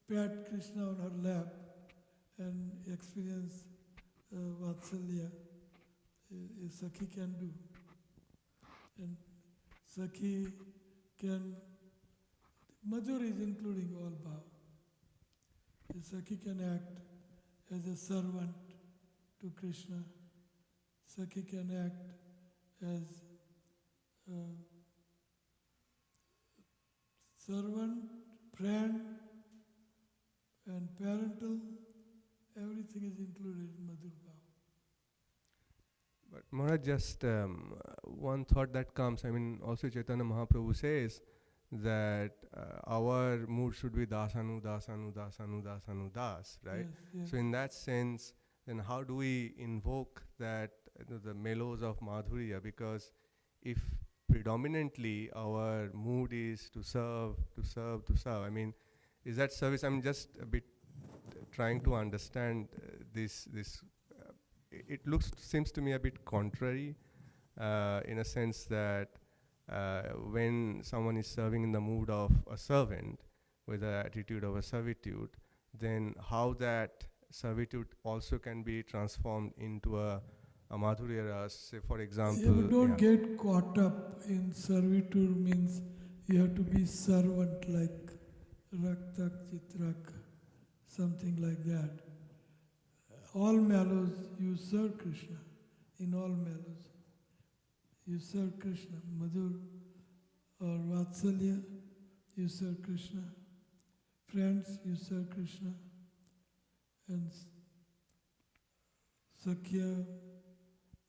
pat Krishna on her lap and experience Vatsalya. A Sakhi can do. And Sakhi can, Madhur is including all bhav. A Sakhi can act as a servant to Krishna. Sakhi can act as servant, friend, and parental. Everything is included in Madhur bhav. But Maharaj, just one thought that comes, also Chaitanya Mahaprabhu says that our mood should be dasanu, dasanu, dasanu, dasanu, das, right? Yes. So in that sense, then how do we invoke that, the mellows of Madhurya? Because if predominantly our mood is to serve, is that service? I'm just a bit trying to understand this. It seems to me a bit contrary, in a sense that when someone is serving in the mood of a servant with the attitude of a servitude, then how that servitude also can be transformed into a madhurya ras, say for example. Yeah, but don't get caught up in servitude means you have to be servant like raktak chitrak, something like that. All mellows, you serve Krishna. In all mellows, you serve Krishna. Madhur or Vatsalya, you serve Krishna. Friends, you serve Krishna. And Sakhya,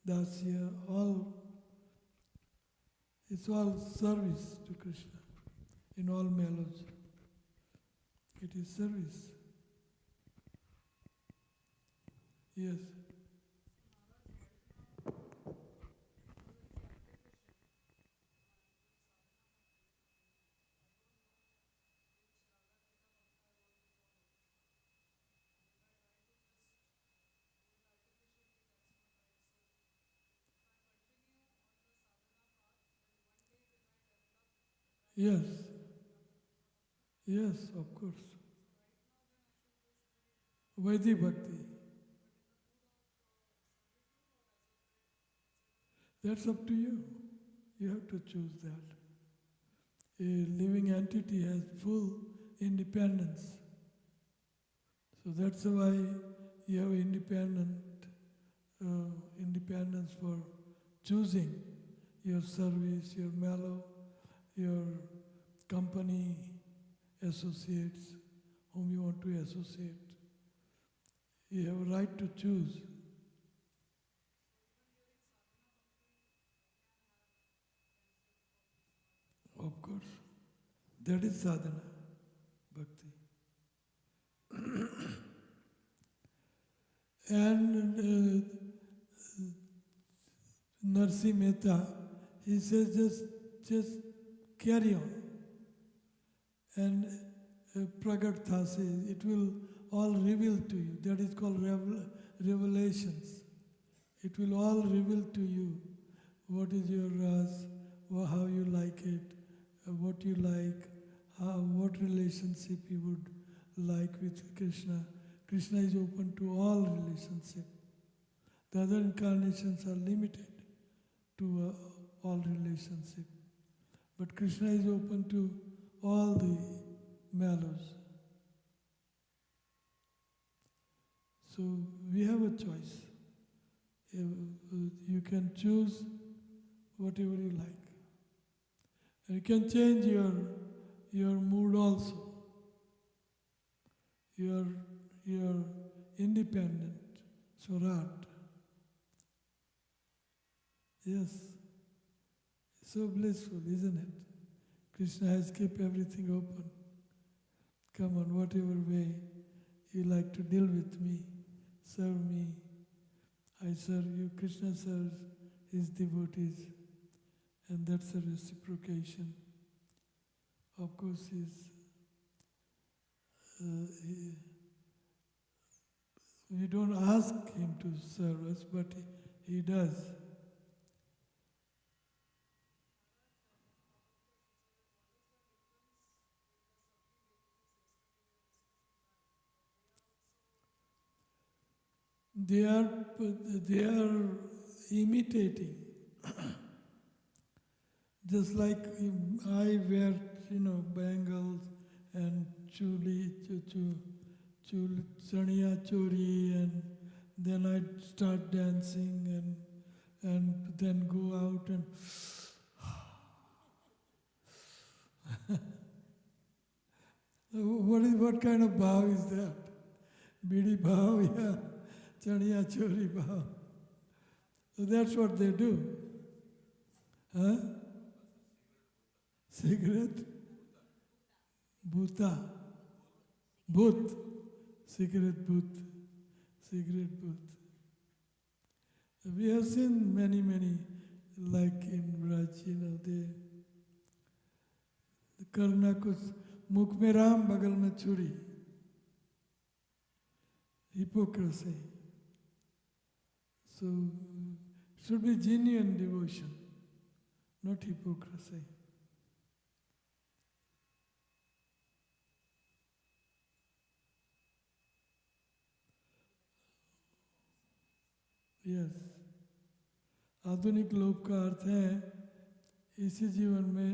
Dasya, it's all service to Krishna. In all mellows, it is service. Yes. Yes. Yes, of course. Vaidhi Bhakti. That's up to you. You have to choose that. A living entity has full independence. So that's why you have independent independence for choosing your service, your mellow, your company, associates, whom you want to associate. You have a right to choose. Of course, that is sadhana, bhakti. And Narsi Mehta, he says just carry on. And Pragat Tha says, it will all reveal to you. That is called revelations. It will all reveal to you what is your ras, how you like it, what you like, what relationship you would like with Krishna. Krishna is open to all relationship. The other incarnations are limited to all relationship. But Krishna is open to all the mellows. So we have a choice. You can choose whatever you like. And you can change your mood also. You are independent, Swarat. Yes, so blissful, isn't it? Krishna has kept everything open. Come on, whatever way you like to deal with me, serve me, I serve you. Krishna serves his devotees, and that's a reciprocation. Of course, we don't ask him to serve us, but he does. They are imitating. Just like I wear, bangles and chaniya chori, and then I start dancing and then go out and what kind of bhav is that? Bidi bhav, yeah. Chaniya chori bhav. So that's what they do. Huh? Cigarette? Bhuta. Bhut. Cigarette bhut. Cigarette bhut. We have seen many, like in Braj, the Karna ko mukh mein Ram, bagal mein churi. Hypocrisy. So, it should be genuine devotion, not hypocrisy. Yes. आधुनिक लोभ का अर्थ है इसी जीवन में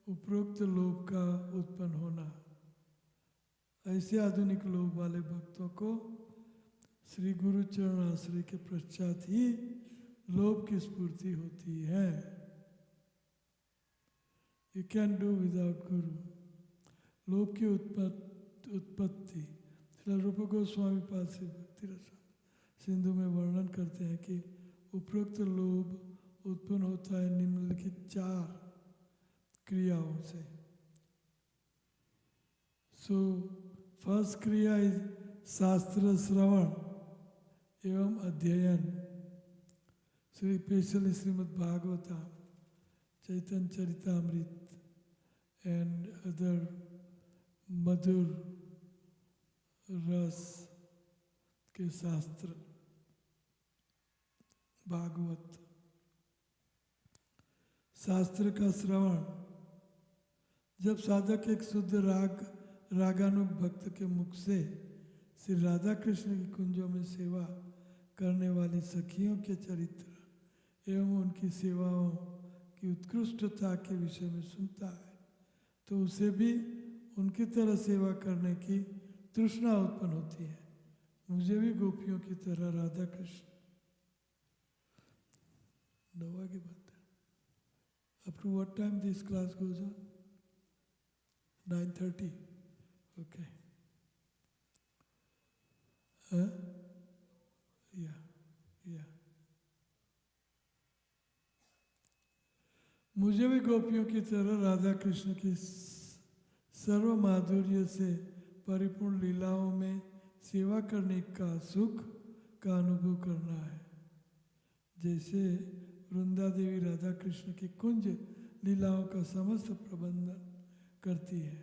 उपरोक्त लोभ का उत्पन्न होना. ऐसे आधुनिक लोभ वाले भक्तों को श्री गुरु चरण आश्रय के पश्चात ही लोभ की स्फूर्ति होती है. You can do without Guru. लोभ की उत्पत्ति श्री रूप गोस्वामी पाद से भक्ति रस सिंधु में वर्णन करते हैं कि उपरोक्त लोभ उत्पन्न होता है निम्नलिखित 4 क्रियाओं से. So first क्रिया is शास्त्र श्रवण एवं अध्ययन. Specially Shrimad Bhagavatam, Chaitanya Charitamrita and other मधुर रस के शास्त्र, भागवत. शास्त्र का श्रवण. जब साधक एक शुद्ध रागानुग भक्त के मुख से श्री राधा कृष्ण की कुंजों में सेवा करने वाली सखियों के चरित्र एवं उनकी सेवाओं की उत्कृष्टता के विषय में सुनता है तो उसे भी उनकी तरह सेवा करने की तृष्णा उत्पन्न होती है. मुझे भी गोपियों की तरह राधा कृष्ण 9 वागे बनते हैं. Up to what time this class goes on? 9:30. Okay. Huh? Yeah. मुझे भी गोपियों की तरह राधा कृष्ण की सर्व माधुर्य से परिपूर्ण लीलाओं में सेवा करने का सुख का अनुभव करना है. जैसे वृंदा देवी राधा कृष्ण की कुंज लीलाओं का समस्त प्रबंधन करती है.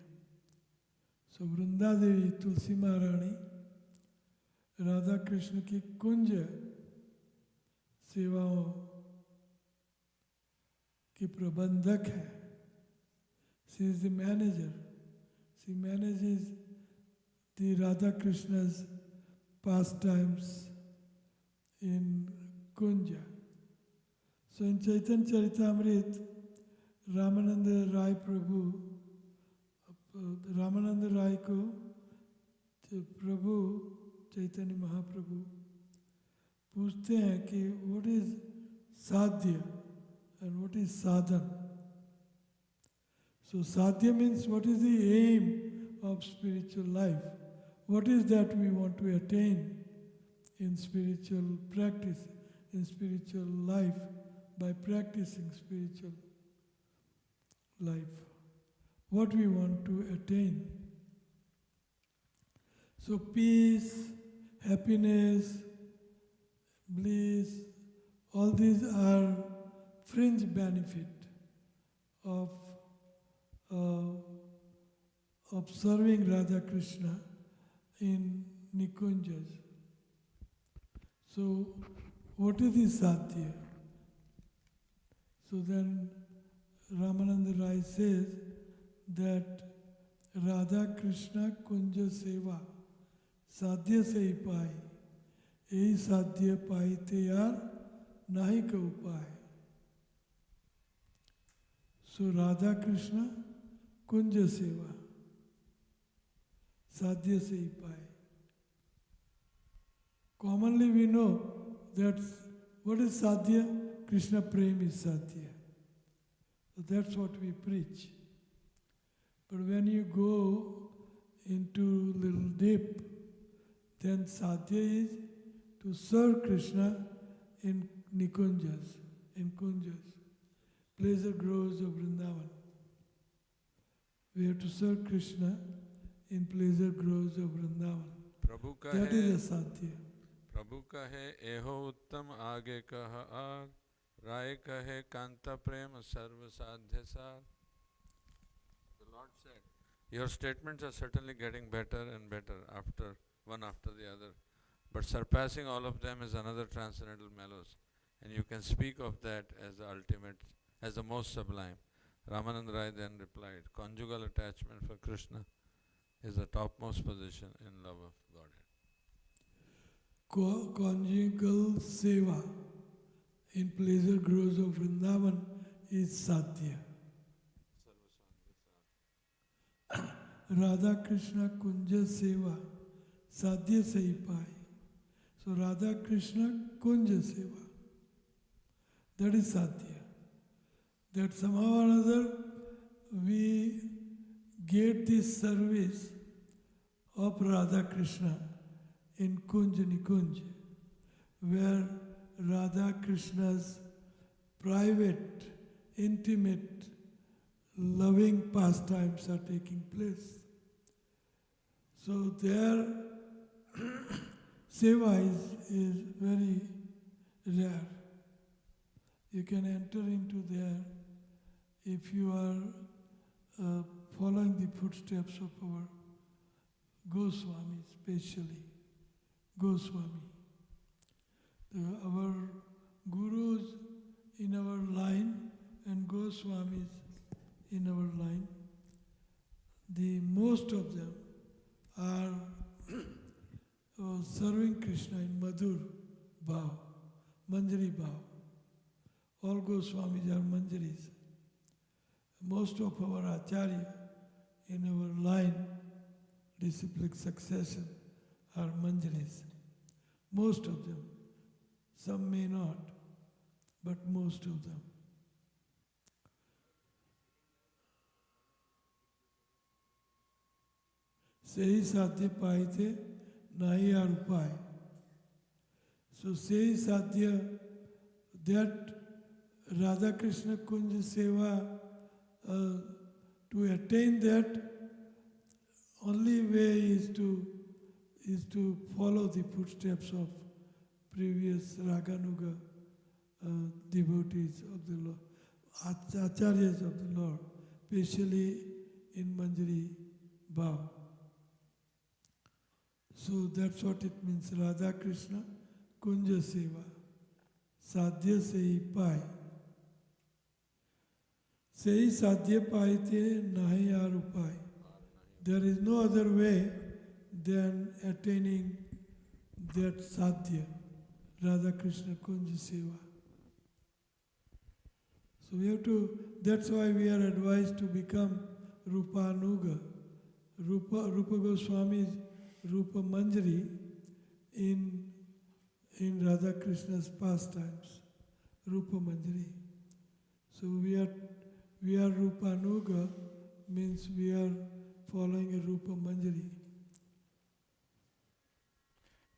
सो वृंदा देवी तुलसी महारानी राधा कृष्ण की कुंज सेवाओं की प्रबंधक है. She is the manager. She manages the Radha Krishna's pastimes in Kunja. So in Chaitanya Charitamrita, Ramananda Rai Prabhu, Ramananda Rai को प्रभु चैतन्य महाप्रभु पूछते हैं कि what is sadhya and what is sadhan. So sadhya means what is the aim of spiritual life. What is that we want to attain in spiritual practice, in spiritual life, by practicing spiritual life. What we want to attain. So peace, happiness, bliss, all these are fringe benefit of serving Radha Krishna in Nikunjas. So what is the sadhya? So then Ramananda Rai says that Radha Krishna Kunja Seva साध्य से ही पाए, यही साध्य पाई तैयार नाही का उपाय. सो राधा कृष्ण कुंज सेवा साध्य से ही पाए. Commonly we know that what is sadhya? Krishna prem is sadhya. So that's what we preach. But when you go into little deep, then sadhya is to serve Krishna in Nikunjas, in Kunjas, pleasure groves of Vrindavan. We have to serve Krishna in pleasure groves of Vrindavan. प्रभु का That is a sadhya. प्रभु का है एहो उत्तम आगे कह are, राय कहे कांता प्रेम सर्व साध्य सार. The Lord said, your statements are certainly getting better and better one after the other, but surpassing all of them is another transcendental mellows, and you can speak of that as the ultimate, as the most sublime. Ramananda Rai then replied, conjugal attachment for Krishna is the topmost position in love of Godhead. Conjugal seva in pleasure groves of Vrindavan is sadhya. Radha Krishna Kunja Seva sadhya se hi paai. So Radha Krishna Kunja Seva, that is sadhya. That somehow or other we get this service of Radha Krishna in Kunj Nikunj, where Radha Krishna's private, intimate, loving pastimes are taking place. So their seva is very rare. You can enter into there if you are following the footsteps of our Goswami, especially Goswami. Our gurus in our line and Goswamis in our line, the most of them are serving Krishna in Madhur Bhav, Manjari Bhav. All Goswamis are Manjaris. Most of our Acharya in our line, disciplic succession, are Manjaris. Most of them. Some may not, but most of them. Sehi sadhya paite nahi ar upay. So Sehi sadhya, that Radha Krishna Kunja Seva, to attain that, only way is to follow the footsteps of previous Raganuga devotees of the Lord, acharyas of the Lord, especially in Manjari Bhav. So that's what it means, Radha Krishna Kunja Seva, Sadhya Sehi Pai. Sehi Sadhya Paite Nahi Ar Upay. There is no other way than attaining that sadhya, Radha Krishna Kunja Seva. So we have to, that's why we are advised to become Rupanuga. Rupa Goswami's Rupa Manjari in Radha Krishna's pastimes, Rupa Manjari. So we are Rupanuga, means we are following a Rupa Manjari.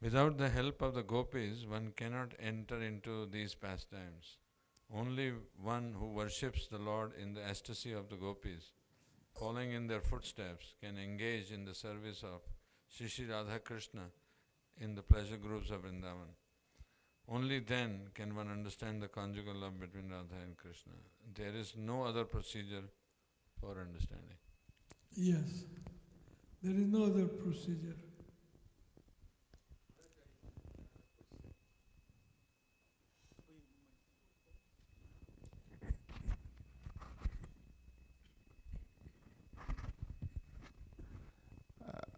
Without the help of the gopis, one cannot enter into these pastimes. Only one who worships the Lord in the ecstasy of the gopis, following in their footsteps, can engage in the service of Shri Shri Radha Krishna in the pleasure groups of Vrindavan. Only then can one understand the conjugal love between Radha and Krishna. There is no other procedure for understanding. Yes, there is no other procedure.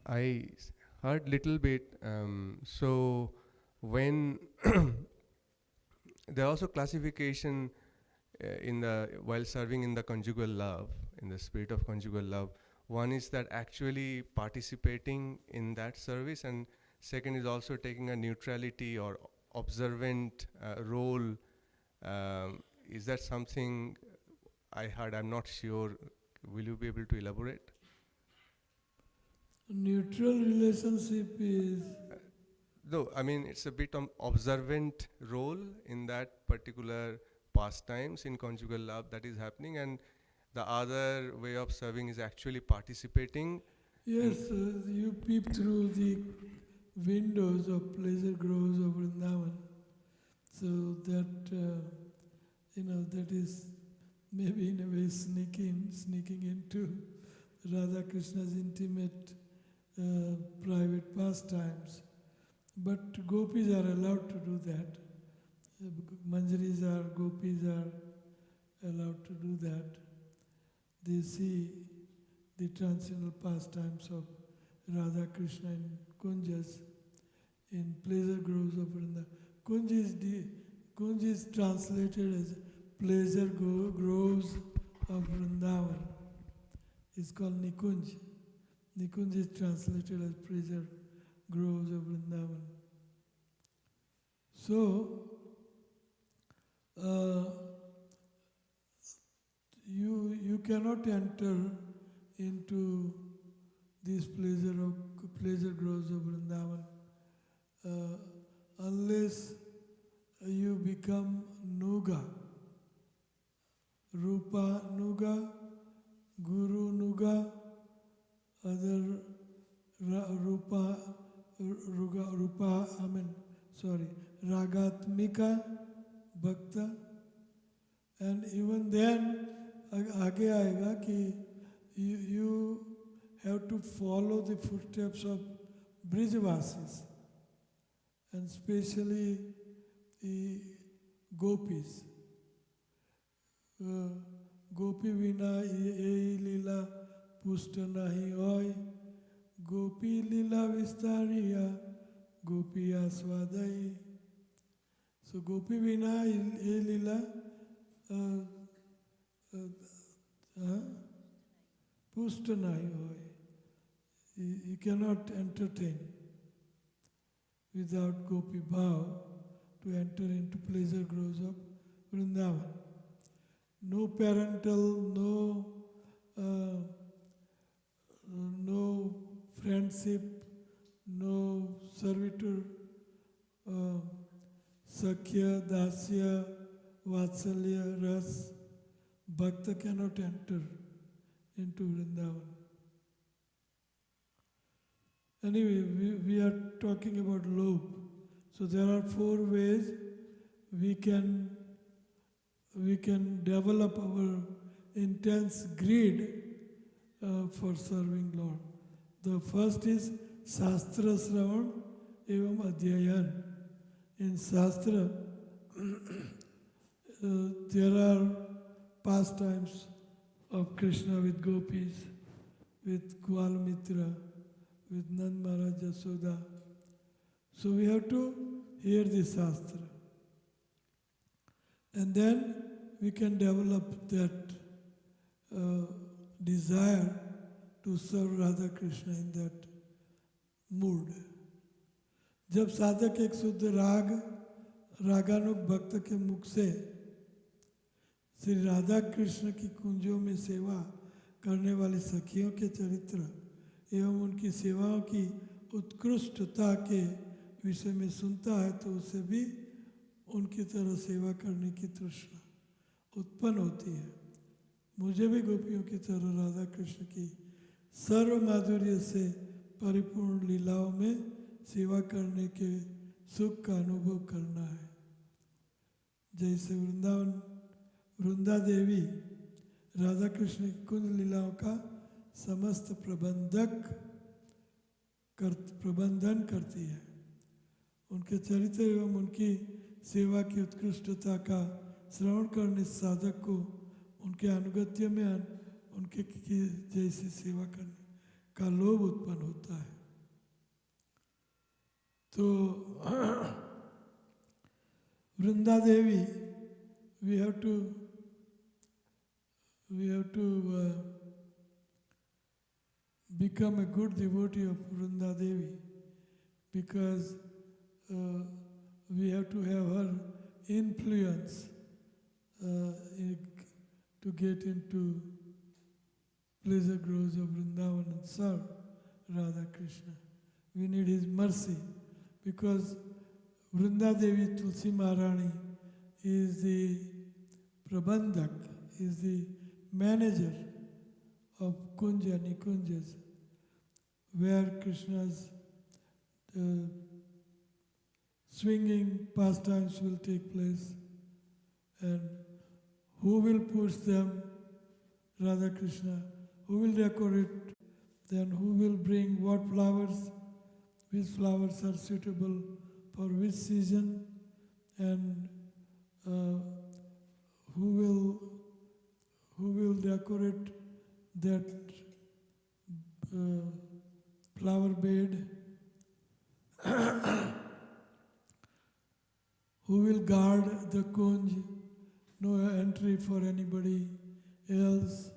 I heard little bit. So when there are also classification in the while serving in the conjugal love, in the spirit of conjugal love. One is that actually participating in that service, and second is also taking a neutrality or observant role. Is that something I heard? I'm not sure. Will you be able to elaborate? Neutral relationship is... Though, I mean, it's a bit of observant role in that particular pastimes in conjugal love that is happening, and the other way of serving is actually participating. Yes, you peep through the windows of pleasure groves of Vrindavan. So that, that is maybe in a way sneaking into Radha Krishna's intimate private pastimes. But gopis are allowed to do that. Gopis are allowed to do that. They see the transcendental pastimes of Radha Krishna in Kunjas, in pleasure groves of Vrindavan. Kunj is translated as pleasure groves of Vrindavan. It's called Nikunj. Nikunj is translated as pleasure groves of Vrindavan. So, you cannot enter into these pleasure groves of Vrindavan unless you become Nuga, Rupa Nuga, Guru Nuga, other Ragatmika Bhakta, and even then आगे आएगा कि you have to follow the footsteps of Brijvasis, and especially the gopis. Gopi vina ei lila pusta nahi hoy, gopi lila vistariya, gopi aswadai. So gopi vina ei lila pusta nahi hoy. You cannot entertain without gopi bhav to enter into pleasure groves of Vrindavan. No parental, no friendship, no servitude, Sakhya, Dasya, Vatsalya, Ras. Bhakta cannot enter into Vrindavan. Anyway, we are talking about lobe. So there are 4 ways we can develop our intense greed for serving Lord. The first is Shastra Sravan evam Adhyayan. In Shastra, there are pastimes of Krishna with gopis, with Gwal Mitra, with Nand Maharaj Yasoda. So we have to hear the Shastra. And then we can develop that desire to serve Radha Krishna in that mood. जब साधक एक शुद्ध रागानुग भक्त के मुख से श्री राधा कृष्ण की कुंजों में सेवा करने वाली सखियों के चरित्र एवं उनकी सेवाओं की उत्कृष्टता के विषय में सुनता है तो उसे भी उनकी तरह सेवा करने की तृष्णा उत्पन्न होती है। मुझे भी गोपियों की तरह राधा कृष्ण की सर्व माधुर्य से परिपूर्ण लीलाओं में सेवा करने के सुख का अनुभव करना है। जैसे वृंदा देवी राधा कृष्ण की कुंज लीलाओं का समस्त प्रबंधन करती है। उनके चरित्र एवं उनकी सेवा की उत्कृष्टता का श्रवण करने साधक को उनके अनुगत्य में उनके जैसी सेवा करने का लोभ उत्पन्न होता है। तो Vrinda Devi, we have to become a good devotee of Vrinda Devi, because we have to have her influence to get into pleasure groves of Vrindavan and serve Radha Krishna. We need his mercy, because Vrinda Devi Tulsi Maharani is the Prabandhak, is the manager of Kunja, Nikunjas, where Krishna's swinging pastimes will take place, and who will push them? Radha Krishna. Who will decorate? Then who will bring what flowers? Which flowers are suitable for which season? And who will decorate that flower bed? Who will guard the kunj? No entry for anybody else.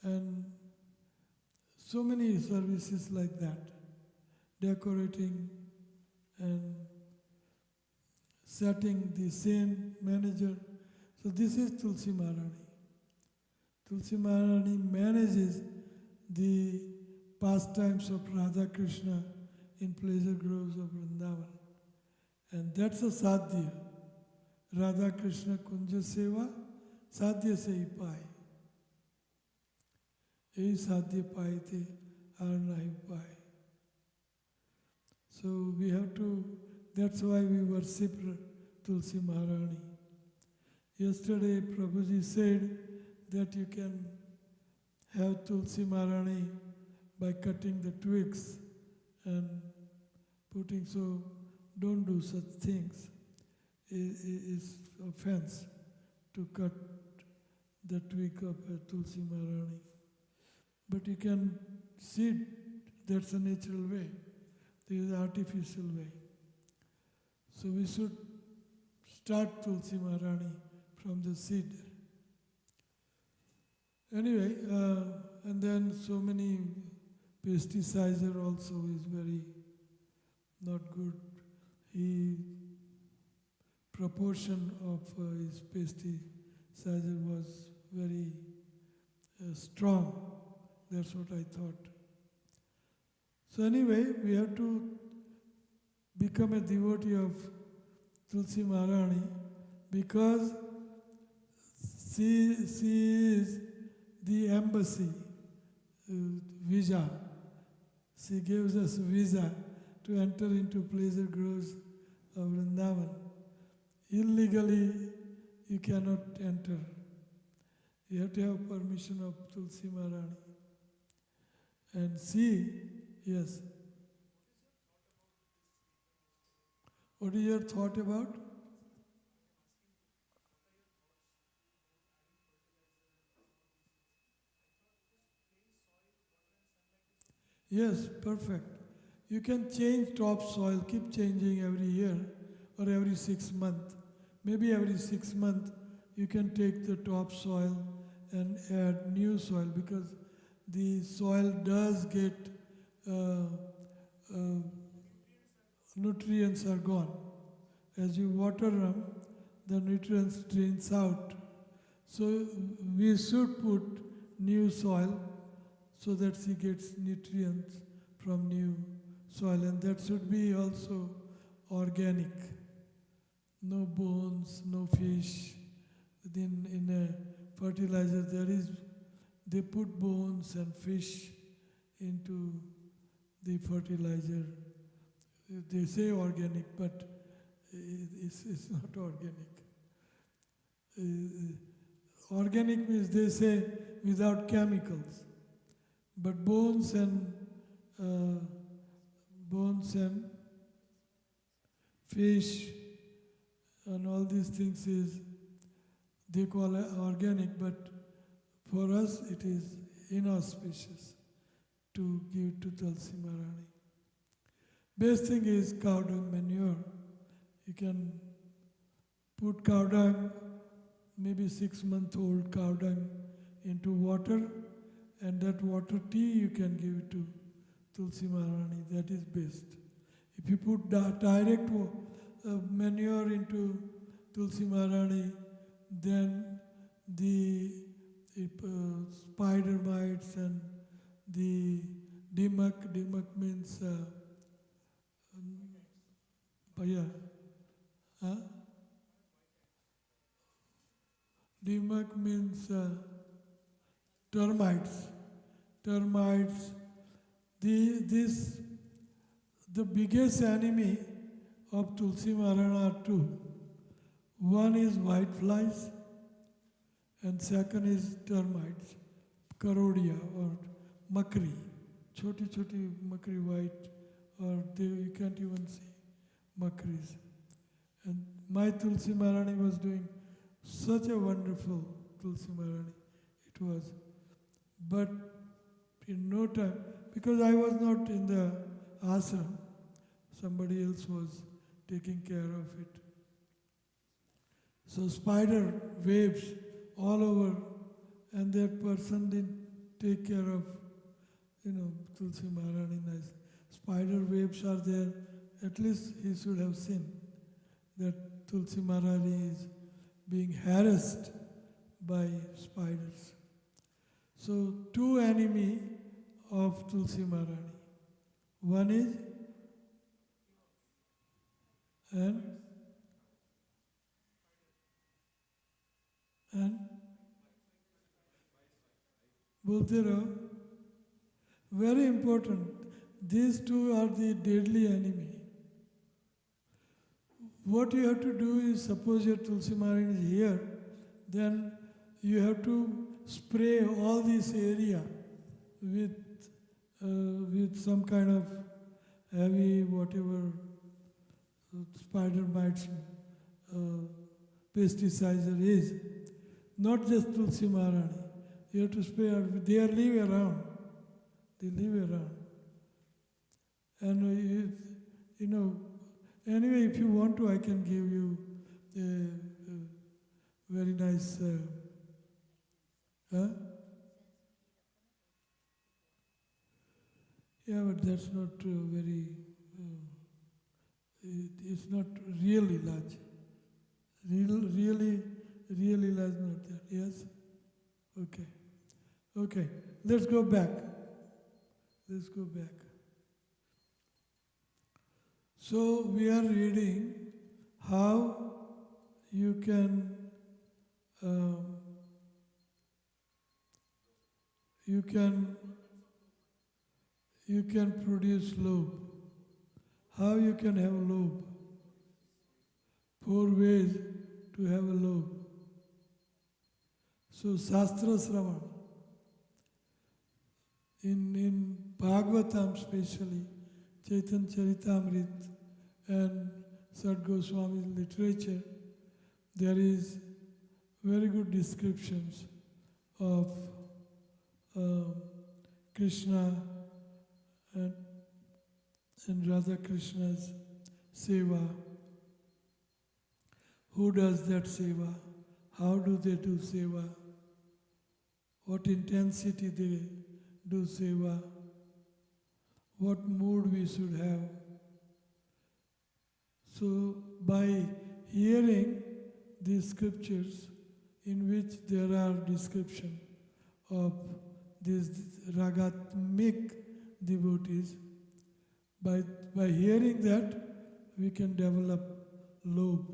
And so many services like that. Decorating and setting the scene, manager. So this is Tulsi Maharani. Tulsi Maharani manages the pastimes of Radha Krishna in pleasure groves of Vrindavan. And that's a sadhya. Radha Krishna Kunja Seva, sadhya se hi paaye. Ei sadhya paaye the, aar nahi paaye. So we have to, that's why we worship Tulsi Maharani. Yesterday Prabhuji said that you can have Tulsi Maharani by cutting the twigs and putting, so don't do such things. It's offense to cut the twig of Tulsi Maharani. But you can see that's a natural way. There is an artificial way. So we should start Tulsi Maharani from the seed. Anyway, and then so many pesticizer also is very not good. He proportion of his pesticides was very strong. That's what I thought. So anyway, we have to become a devotee of Tulsi Maharani because she is the embassy, visa. She gives us visa to enter into pleasure groves of Vrindavan. Illegally, you cannot enter. You have to have permission of Tulsi Maharani. And she, yes. What is your thought about? Yes, perfect. You can change topsoil, keep changing every year or every 6 months. Maybe every 6 months you can take the topsoil and add new soil because the soil does get nutrients are gone. As you water them, the nutrients drains out. So we should put new soil so that she gets nutrients from new soil, and that should be also organic. No bones, no fish. In a fertilizer they put bones and fish into the fertilizer. They say organic, but it's not organic. Organic means they say without chemicals. But bones and fish and all these things they call it organic, but for us it is inauspicious to give to Tulsi Maharani. Best thing is cow dung manure. You can put cow dung, maybe 6-month-old cow dung into water, and that water tea you can give to Tulsi Maharani. That is best. If you put direct manure into Tulsi Maharani, then the spider mites and the dimmock means dimmock means termites. The biggest enemy of Tulsi Maharani are two. One is white flies and second is termites, Karodia or makri, choti makri white, or you can't even see makris. And my Tulsi Maharani was doing such a wonderful Tulsi Maharani, it was. But in no time, because I was not in the ashram, somebody else was taking care of it. So spider webs all over, and that person didn't take care of, Tulsi Maharani nice. Spider webs are there, at least he should have seen that Tulsi Maharani is being harassed by spiders. So two enemy of Tulsi Maharani. One is and बोलते रहो. Very important. These two are the deadly enemy. What you have to do is, suppose your Tulsi Maharani is here, then you have to spray all this area with some kind of heavy whatever spider mites pesticider is. Not just Tulsi Maharani. You have to spray out. They live around. They live around. And anyway, if you want to, I can give you a very nice yeah, but that's not very, it's not really large. Really lies not there. Yes? Okay. Okay. Let's go back. Let's go back. So we are reading how you can you can produce lobe. How you can have a lobe? 4 ways to have a lobe. So Shastra Sravan, in Bhagavatam especially, Chaitanya Charitamrita and Sat Goswami's literature, there is very good descriptions of Krishna and Radha Krishna's seva. Who does that seva? How do they do seva? What intensity they do seva? What mood we should have? So by hearing these scriptures in which there are description of these ragatmic devotees, by hearing that we can develop lobe,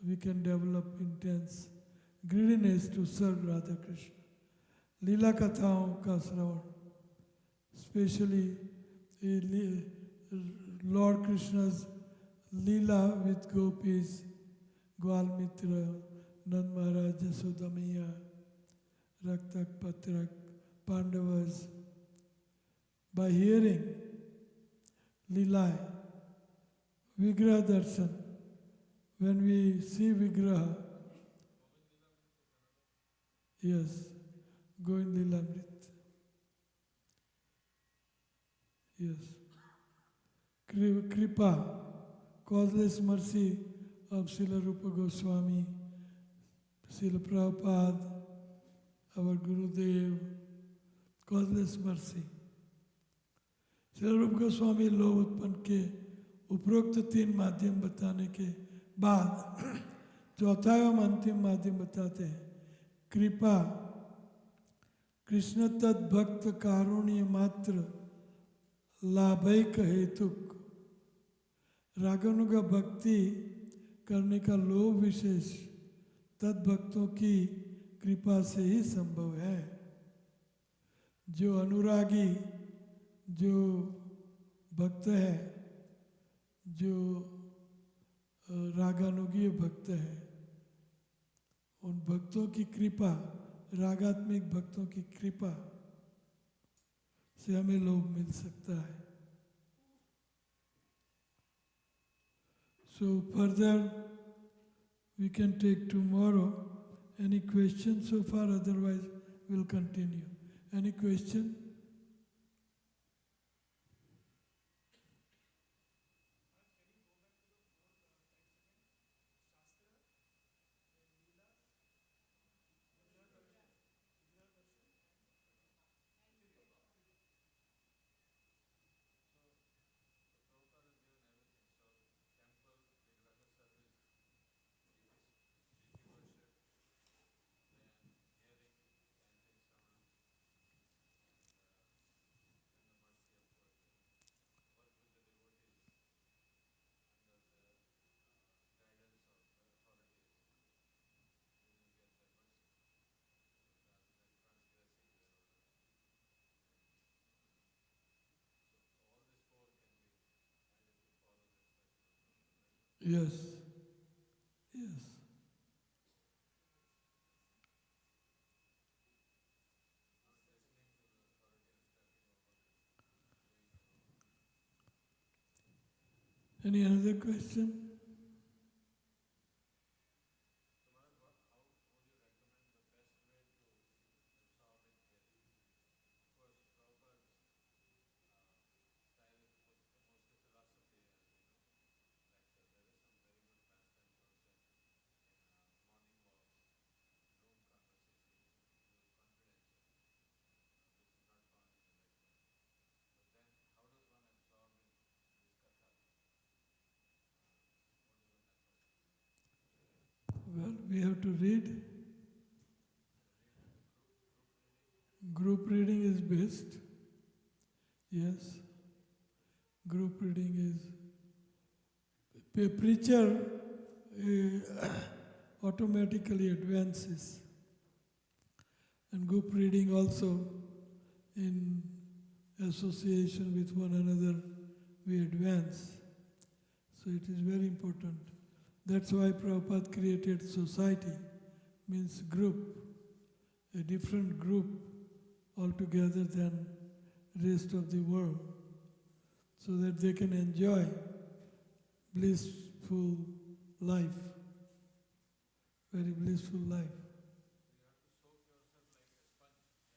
we can develop intense greediness to serve Radha Krishna. Leela Kathaon ka Sravan, especially Lord Krishna's Leela with gopis, Gwal Mitra, Nand Maharaj, Jasoda Maiya, Raktak Patrak, Pandavas. By hearing Leela, Vigraha Darshan, when we see Vigraha, yes, Govind Lilamrit. Yes. Kripa, causeless mercy of Srila Rupa Goswami, Srila Prabhupada, our Gurudev, causeless mercy. Srila Rupa Goswami लोभ उत्पन्न के उपरोक्त 3 माध्यम बताने के बाद चौथा एवं अंतिम माध्यम बताते हैं कृपा कृष्ण तद भक्त कारुण्य मात्र लाभैक हेतुक रागानुगा भक्ति करने का लोभ विशेष तद भक्तों की कृपा से ही संभव है। जो अनुरागी जो भक्त है, जो रागानुगीय भक्त है, उन भक्तों की कृपा, रागात्मिक भक्तों की कृपा से हमें लोभ मिल सकता है। So further we can take tomorrow. Any questions so far? Otherwise we'll continue. Any question? Yes. Yes. Any other question? we have to read. Group reading is best. Yes. Group reading is. A preacher automatically advances. And group reading also, in association with one another, we advance. So it is very important. That's why Prabhupada created society, means group, a different group altogether than rest of the world, so that they can enjoy blissful life, very blissful life.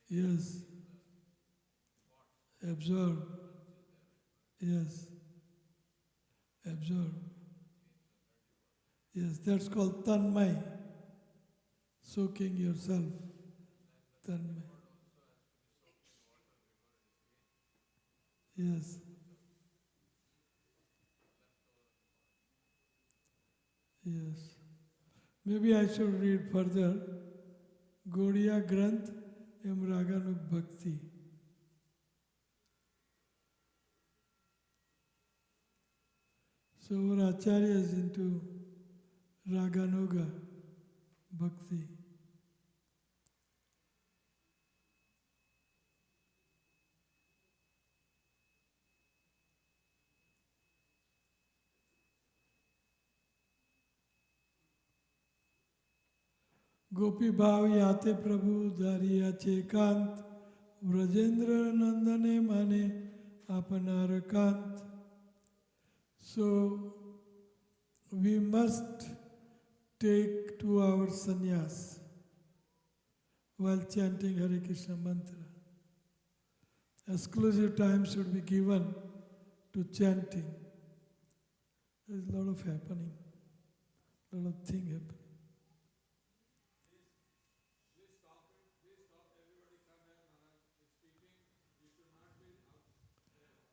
Yes. Absorb. Yes. Absorb. Yes, that's called tanmay, soaking yourself. Tanmay. Yes. Yes. Maybe I should read further. Gaudiya Granth Em Raganuk Bhakti. So our Acharya is into Raganuga Bhakti. गोपी भाव याते प्रभु दारिया चेकांत व्रजेंद्र नंदने माने अपनार Kant. So we must take 2 hours sannyas while chanting Hare Krishna mantra. Exclusive time should be given to chanting. There is a lot of happening, a lot of thing happening.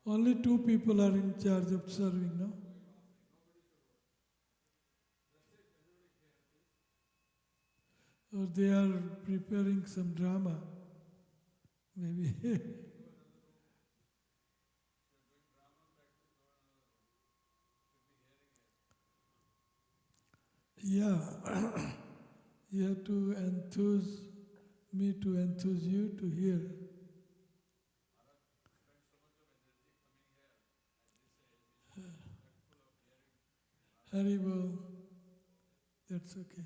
Only 2 people are in charge of serving, no? Or they are preparing some drama, maybe. Yeah, you have to enthuse me to enthuse you to hear. Haribol, that's okay.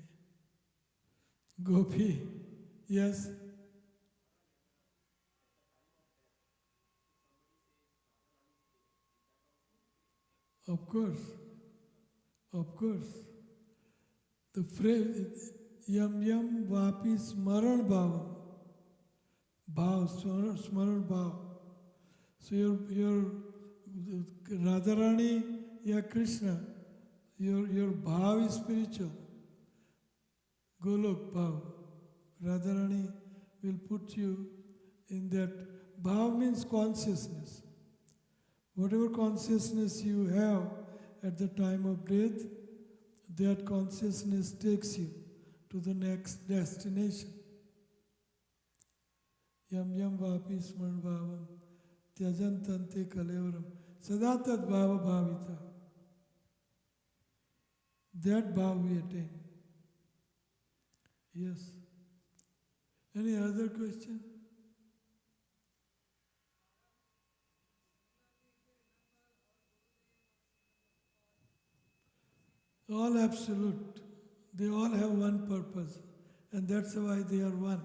Gopi, yes? Of course, of course. The phrase, yam yam vapi smaran bhavam, smaran bhav. So your Radharani, ya Krishna, your bhav is spiritual. Golok bhav. Radharani will put you in that. Bhav means consciousness. Whatever consciousness you have at the time of death, that consciousness takes you to the next destination. Yam yam vapi smaran bhavam tyajantante kalevaram sadatat bhava bhavita. That bhav we attain. Yes. Any other question? All absolute. They all have one purpose, and that's why they are one.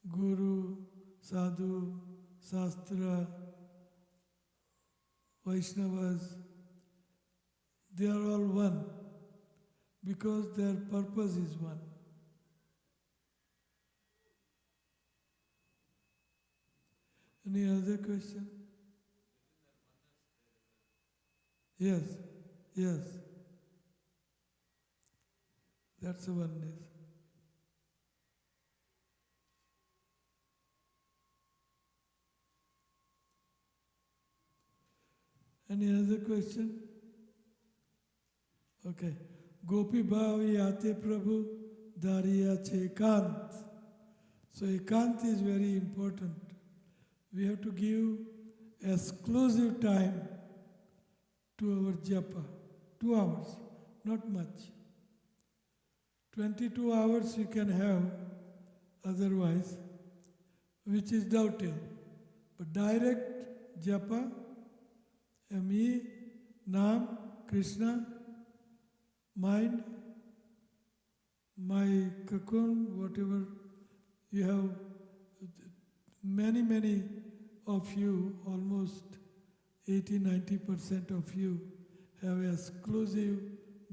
Guru, Sadhu, Shastra, Vaishnavas, they are all one because their purpose is one. Any other question? Yes, yes. That's the oneness. Any other question? Okay. Gopi bhav yate prabhu dariya che ekant. So ekant is very important. We have to give exclusive time to our japa. 2 hours, not much. 22 hours you can have otherwise, which is doubtful. But direct japa, me, Naam, Krishna, mind, my cocoon, whatever you have, many of you, almost 80-90% of you, have exclusive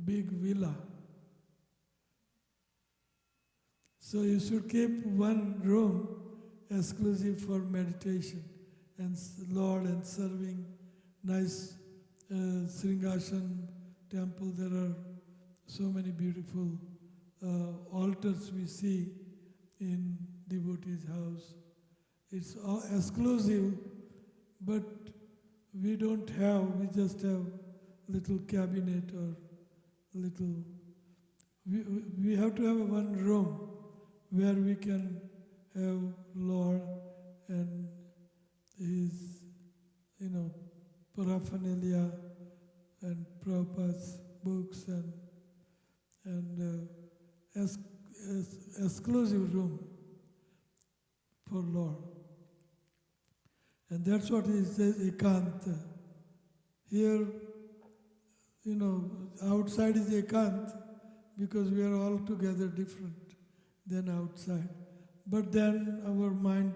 big villa. So you should keep one room exclusive for meditation and Lord and serving nice Sringashan temple. There are so many beautiful altars we see in devotees' house. It's all exclusive, but we don't have, we just have little cabinet or little, we have to have one room where we can have Lord and His, paraphernalia and Prabhupada's books and exclusive room for Lord. And that's what he says, ekanta. Here, outside is ekant because we are all together different than outside. But then our mind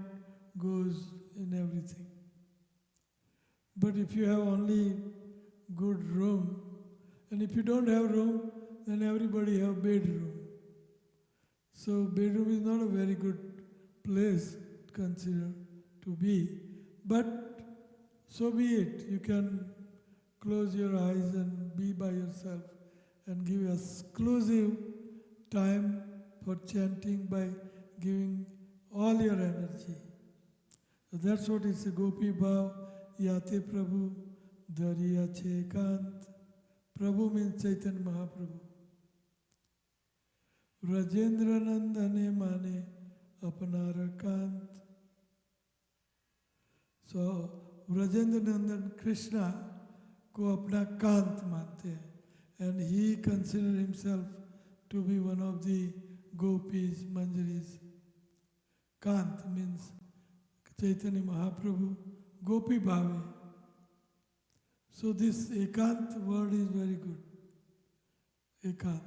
goes in everything. But if you have only good room, and if you don't have room, then everybody have bedroom. So bedroom is not a very good place considered to be. But so be it. You can close your eyes and be by yourself and give exclusive time for chanting by giving all your energy. So that's what it's a Gopi Bhav Yate Prabhu Dariya Chekant. Prabhu means Chaitanya Mahaprabhu. Rajendra Nandane Mane Apnara Kant. So Rajendra Nandan Krishna को अपना कांत मानते हैं, and he considered himself to be one of the gopis, manjaris. Kant means Chaitanya Mahaprabhu, Gopi Bhave. So this ekant word is very good. Ekant.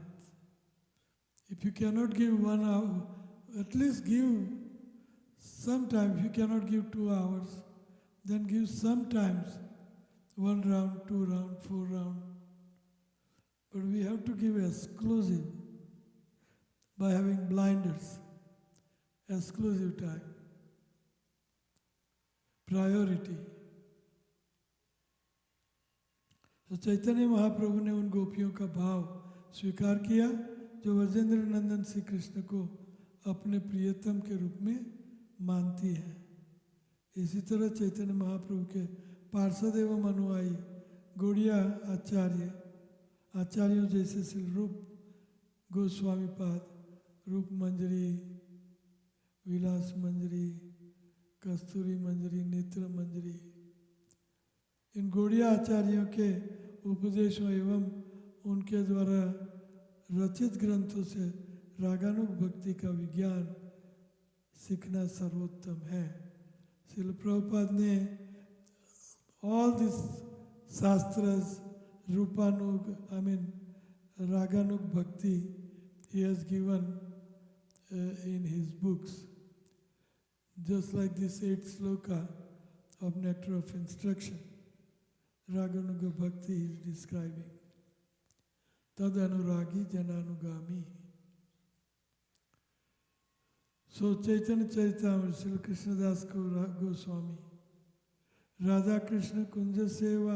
If you cannot give 1 hour, at least give sometime. If you cannot give 2 hours, then give sometimes 1 round, 2 round, 4 round. But we have to give exclusive by having blinders, exclusive time, priority. तो चैतन्य महाप्रभु ने उन गोपियों का भाव स्वीकार किया जो ब्रजेंद्र नंदन श्री कृष्ण को अपने प्रियतम के रूप में मानती है। इसी तरह चैतन्य महाप्रभु के पार्षद एवं अनुयायी गौड़िया आचार्यों जैसे श्री रूप गोस्वामी पाद, रूप मंजरी, विलास मंजरी, कस्तूरी मंजरी, नेत्र मंजरी, इन गौड़िया आचार्यों के उपदेशों एवं उनके द्वारा रचित ग्रंथों से रागानुग भक्ति का विज्ञान सीखना सर्वोत्तम है। श्रील प्रभुपाद ने all these shastras, Rupanug, Raganug Bhakti, he has given in his books. Just like this 8th sloka of Nectar of Instruction, Raganuga Bhakti is describing. Tad Anuragi Jananugami. So Chaitanya Charitamrita, Sri Krishna Das Goswami, Radha Krishna कुंज सेवा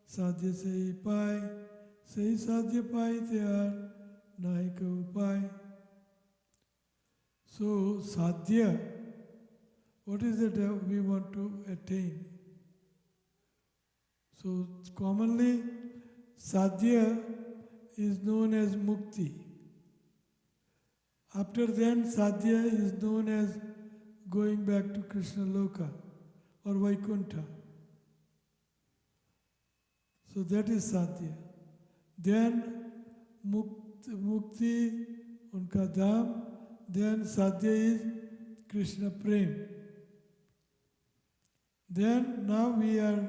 साध्य से ही पाए, सही साध्य पाए त्यार नाहि का उपाय. So sadhya, what is it we want to attain? So commonly sadhya is known as mukti. After then, sadhya is known as going back to Krishna Loka or Vaikuntha. So that is sadhya. Then mukti, unka dham. Then sadhya is Krishna Prem. Then now we are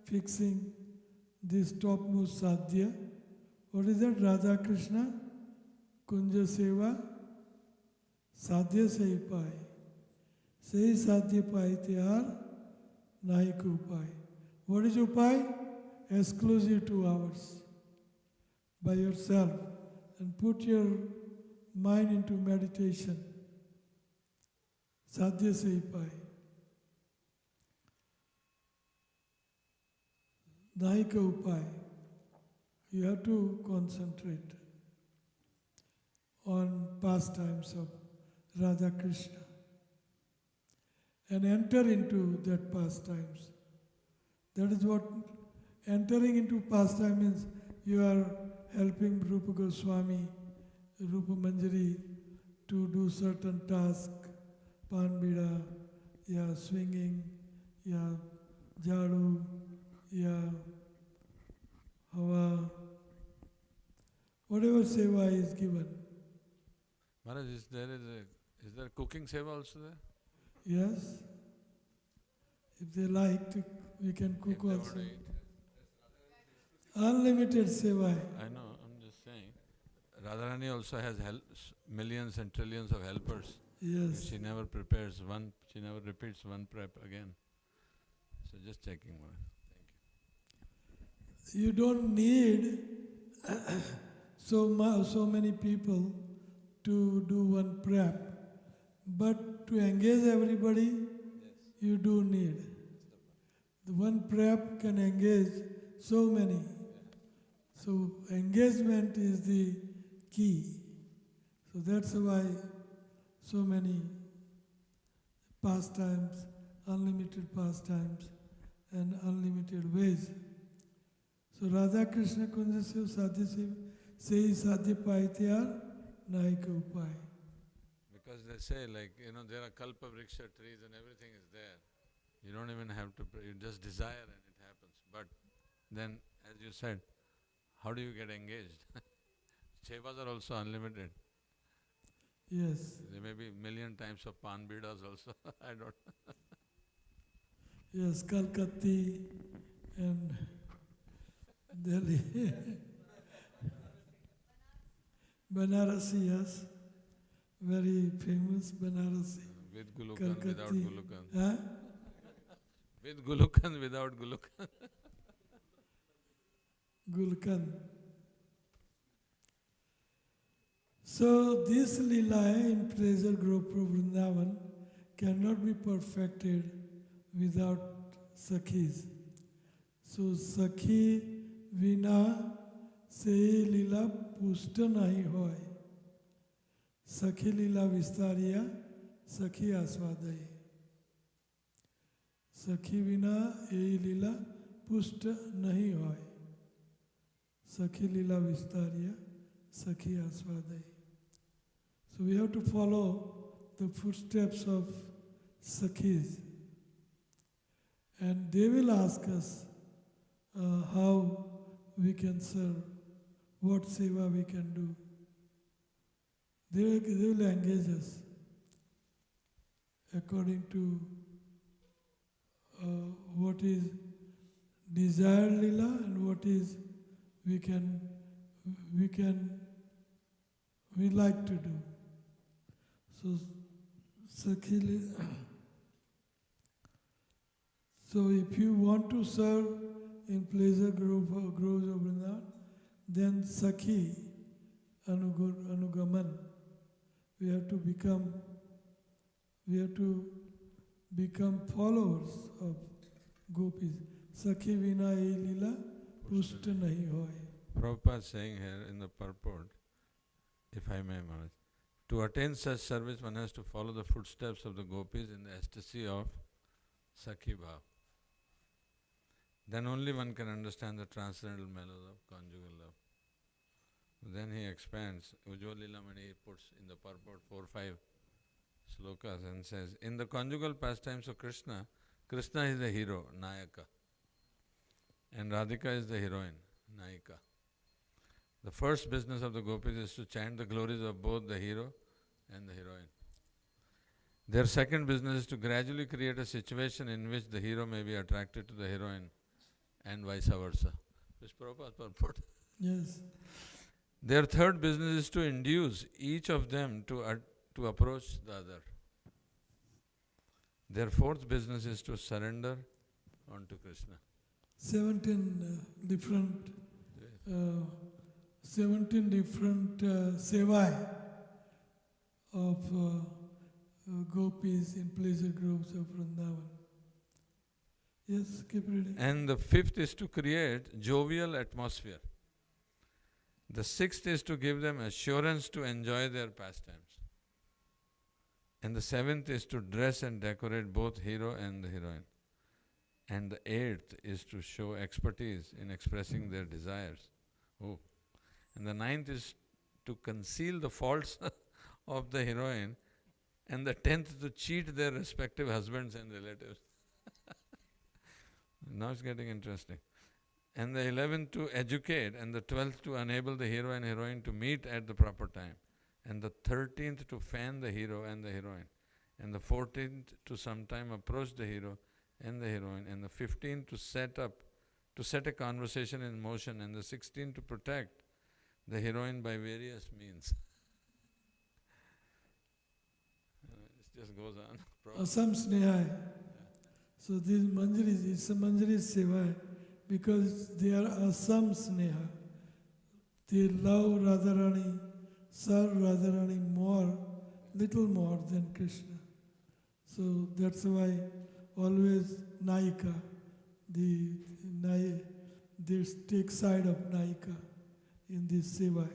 fixing this topmost sadhya. What is that? Radha Krishna Kunja Seva Sadhya Sahi Pai. Sahi Sadhya Pai Tihar Nahi Ko Upai. What is Upai? Exclusive to ours. By yourself. And put your mind into meditation. Sadhya Sahi Pai. Nahi Ko Upai. You have to concentrate on pastimes of Radha Krishna and enter into that pastimes. That is what entering into pastime means. You are helping Rupa Goswami, Rupa Manjari to do certain task, panbida, ya swinging, ya jadu, ya hawa, whatever seva is given. Maharaj, is there cooking seva also there? Yes. If they like to, we can cook If they want also. to eat. Unlimited seva. I know, I'm just saying. Radharani also has millions and trillions of helpers. Yes. She never prepares one, she never repeats one prep again. So just checking, Maharaj. You don't need so many people to do one prep, but to engage everybody, you do need. The one prep can engage so many. So engagement is the key. So that's why so many pastimes, unlimited pastimes and unlimited ways. So Radha Krishna Kunja Sev Sadhya Sev Sei Sadhya Paitya Naika Upai. Because they say there are kalpa vriksha trees and everything is there. You don't even have to pray, you just desire and it happens. But then, as you said, how do you get engaged? Sevas are also unlimited. Yes. There may be million times of pan bidas also. I don't know. Yes, Kalkatti and Delhi. Banarasi, yes. Very famous Banarasi. With Gulukan, without Kalkatti. Gulukan. Huh? With Gulukan, without Gulukan. Gulkan. So this lila in pleasure grove of Vrindavan cannot be perfected without sakhis. So sakhi vina se lila pushta nahi hoy. Sakhi lila vistariya sakhi asvadayi. Sakhi vina e lila pushta nahi hoy. Sakhi lila vistariya sakhi asvadayi. So we have to follow the footsteps of sakhis. And they will ask us how we can serve, what seva we can do. They will engage us according to what is desired lila and what is we like to do. So Sakhi lila. So if you want to serve in pleasure groves of Vrindavan, then Sakhi Anugaman. We have to become followers of gopis. Sakhi vina e lila pushta nahi hoy. Prabhupada saying here in the purport, if I may, Maharaj, to attain such service one has to follow the footsteps of the gopis in the ecstasy of Sakhi Bhav. Then only one can understand the transcendental mellows of conjugal love. Then he expands. Ujjwalilamani, he puts in the purport 4-5 slokas and says, in the conjugal pastimes of Krishna, Krishna is the hero, Nayaka. And Radhika is the heroine, Nayika. The first business of the gopis is to chant the glories of both the hero and the heroine. Their second business is to gradually create a situation in which the hero may be attracted to the heroine and vice versa. Which Prabhupada purport. Yes. Their third business is to induce each of them to approach the other. Their fourth business is to surrender unto Krishna. 17 different sevai of gopis in pleasure groves of Vrindavan. Yes, keep reading. And the fifth is to create jovial atmosphere. The sixth is to give them assurance to enjoy their pastimes. And the seventh is to dress and decorate both hero and the heroine. And the eighth is to show expertise in expressing their desires. Oh. And the ninth is to conceal the faults of the heroine. And the 10th to cheat their respective husbands and relatives. Now it's getting interesting. And the 11th to educate, and the 12th to enable the hero and heroine to meet at the proper time. And the 13th to fan the hero and the heroine. And the 14th to sometime approach the hero and the heroine. And the 15th to set a conversation in motion. And the 16th to protect the heroine by various means. It just goes on. Asam Snehai. So these manjaris, it's a manjari sevai because they are Asam Sneha. They love Radharani, serve Radharani little more than Krishna. So that's why always Nayika, they take side of Nayika in this sevai.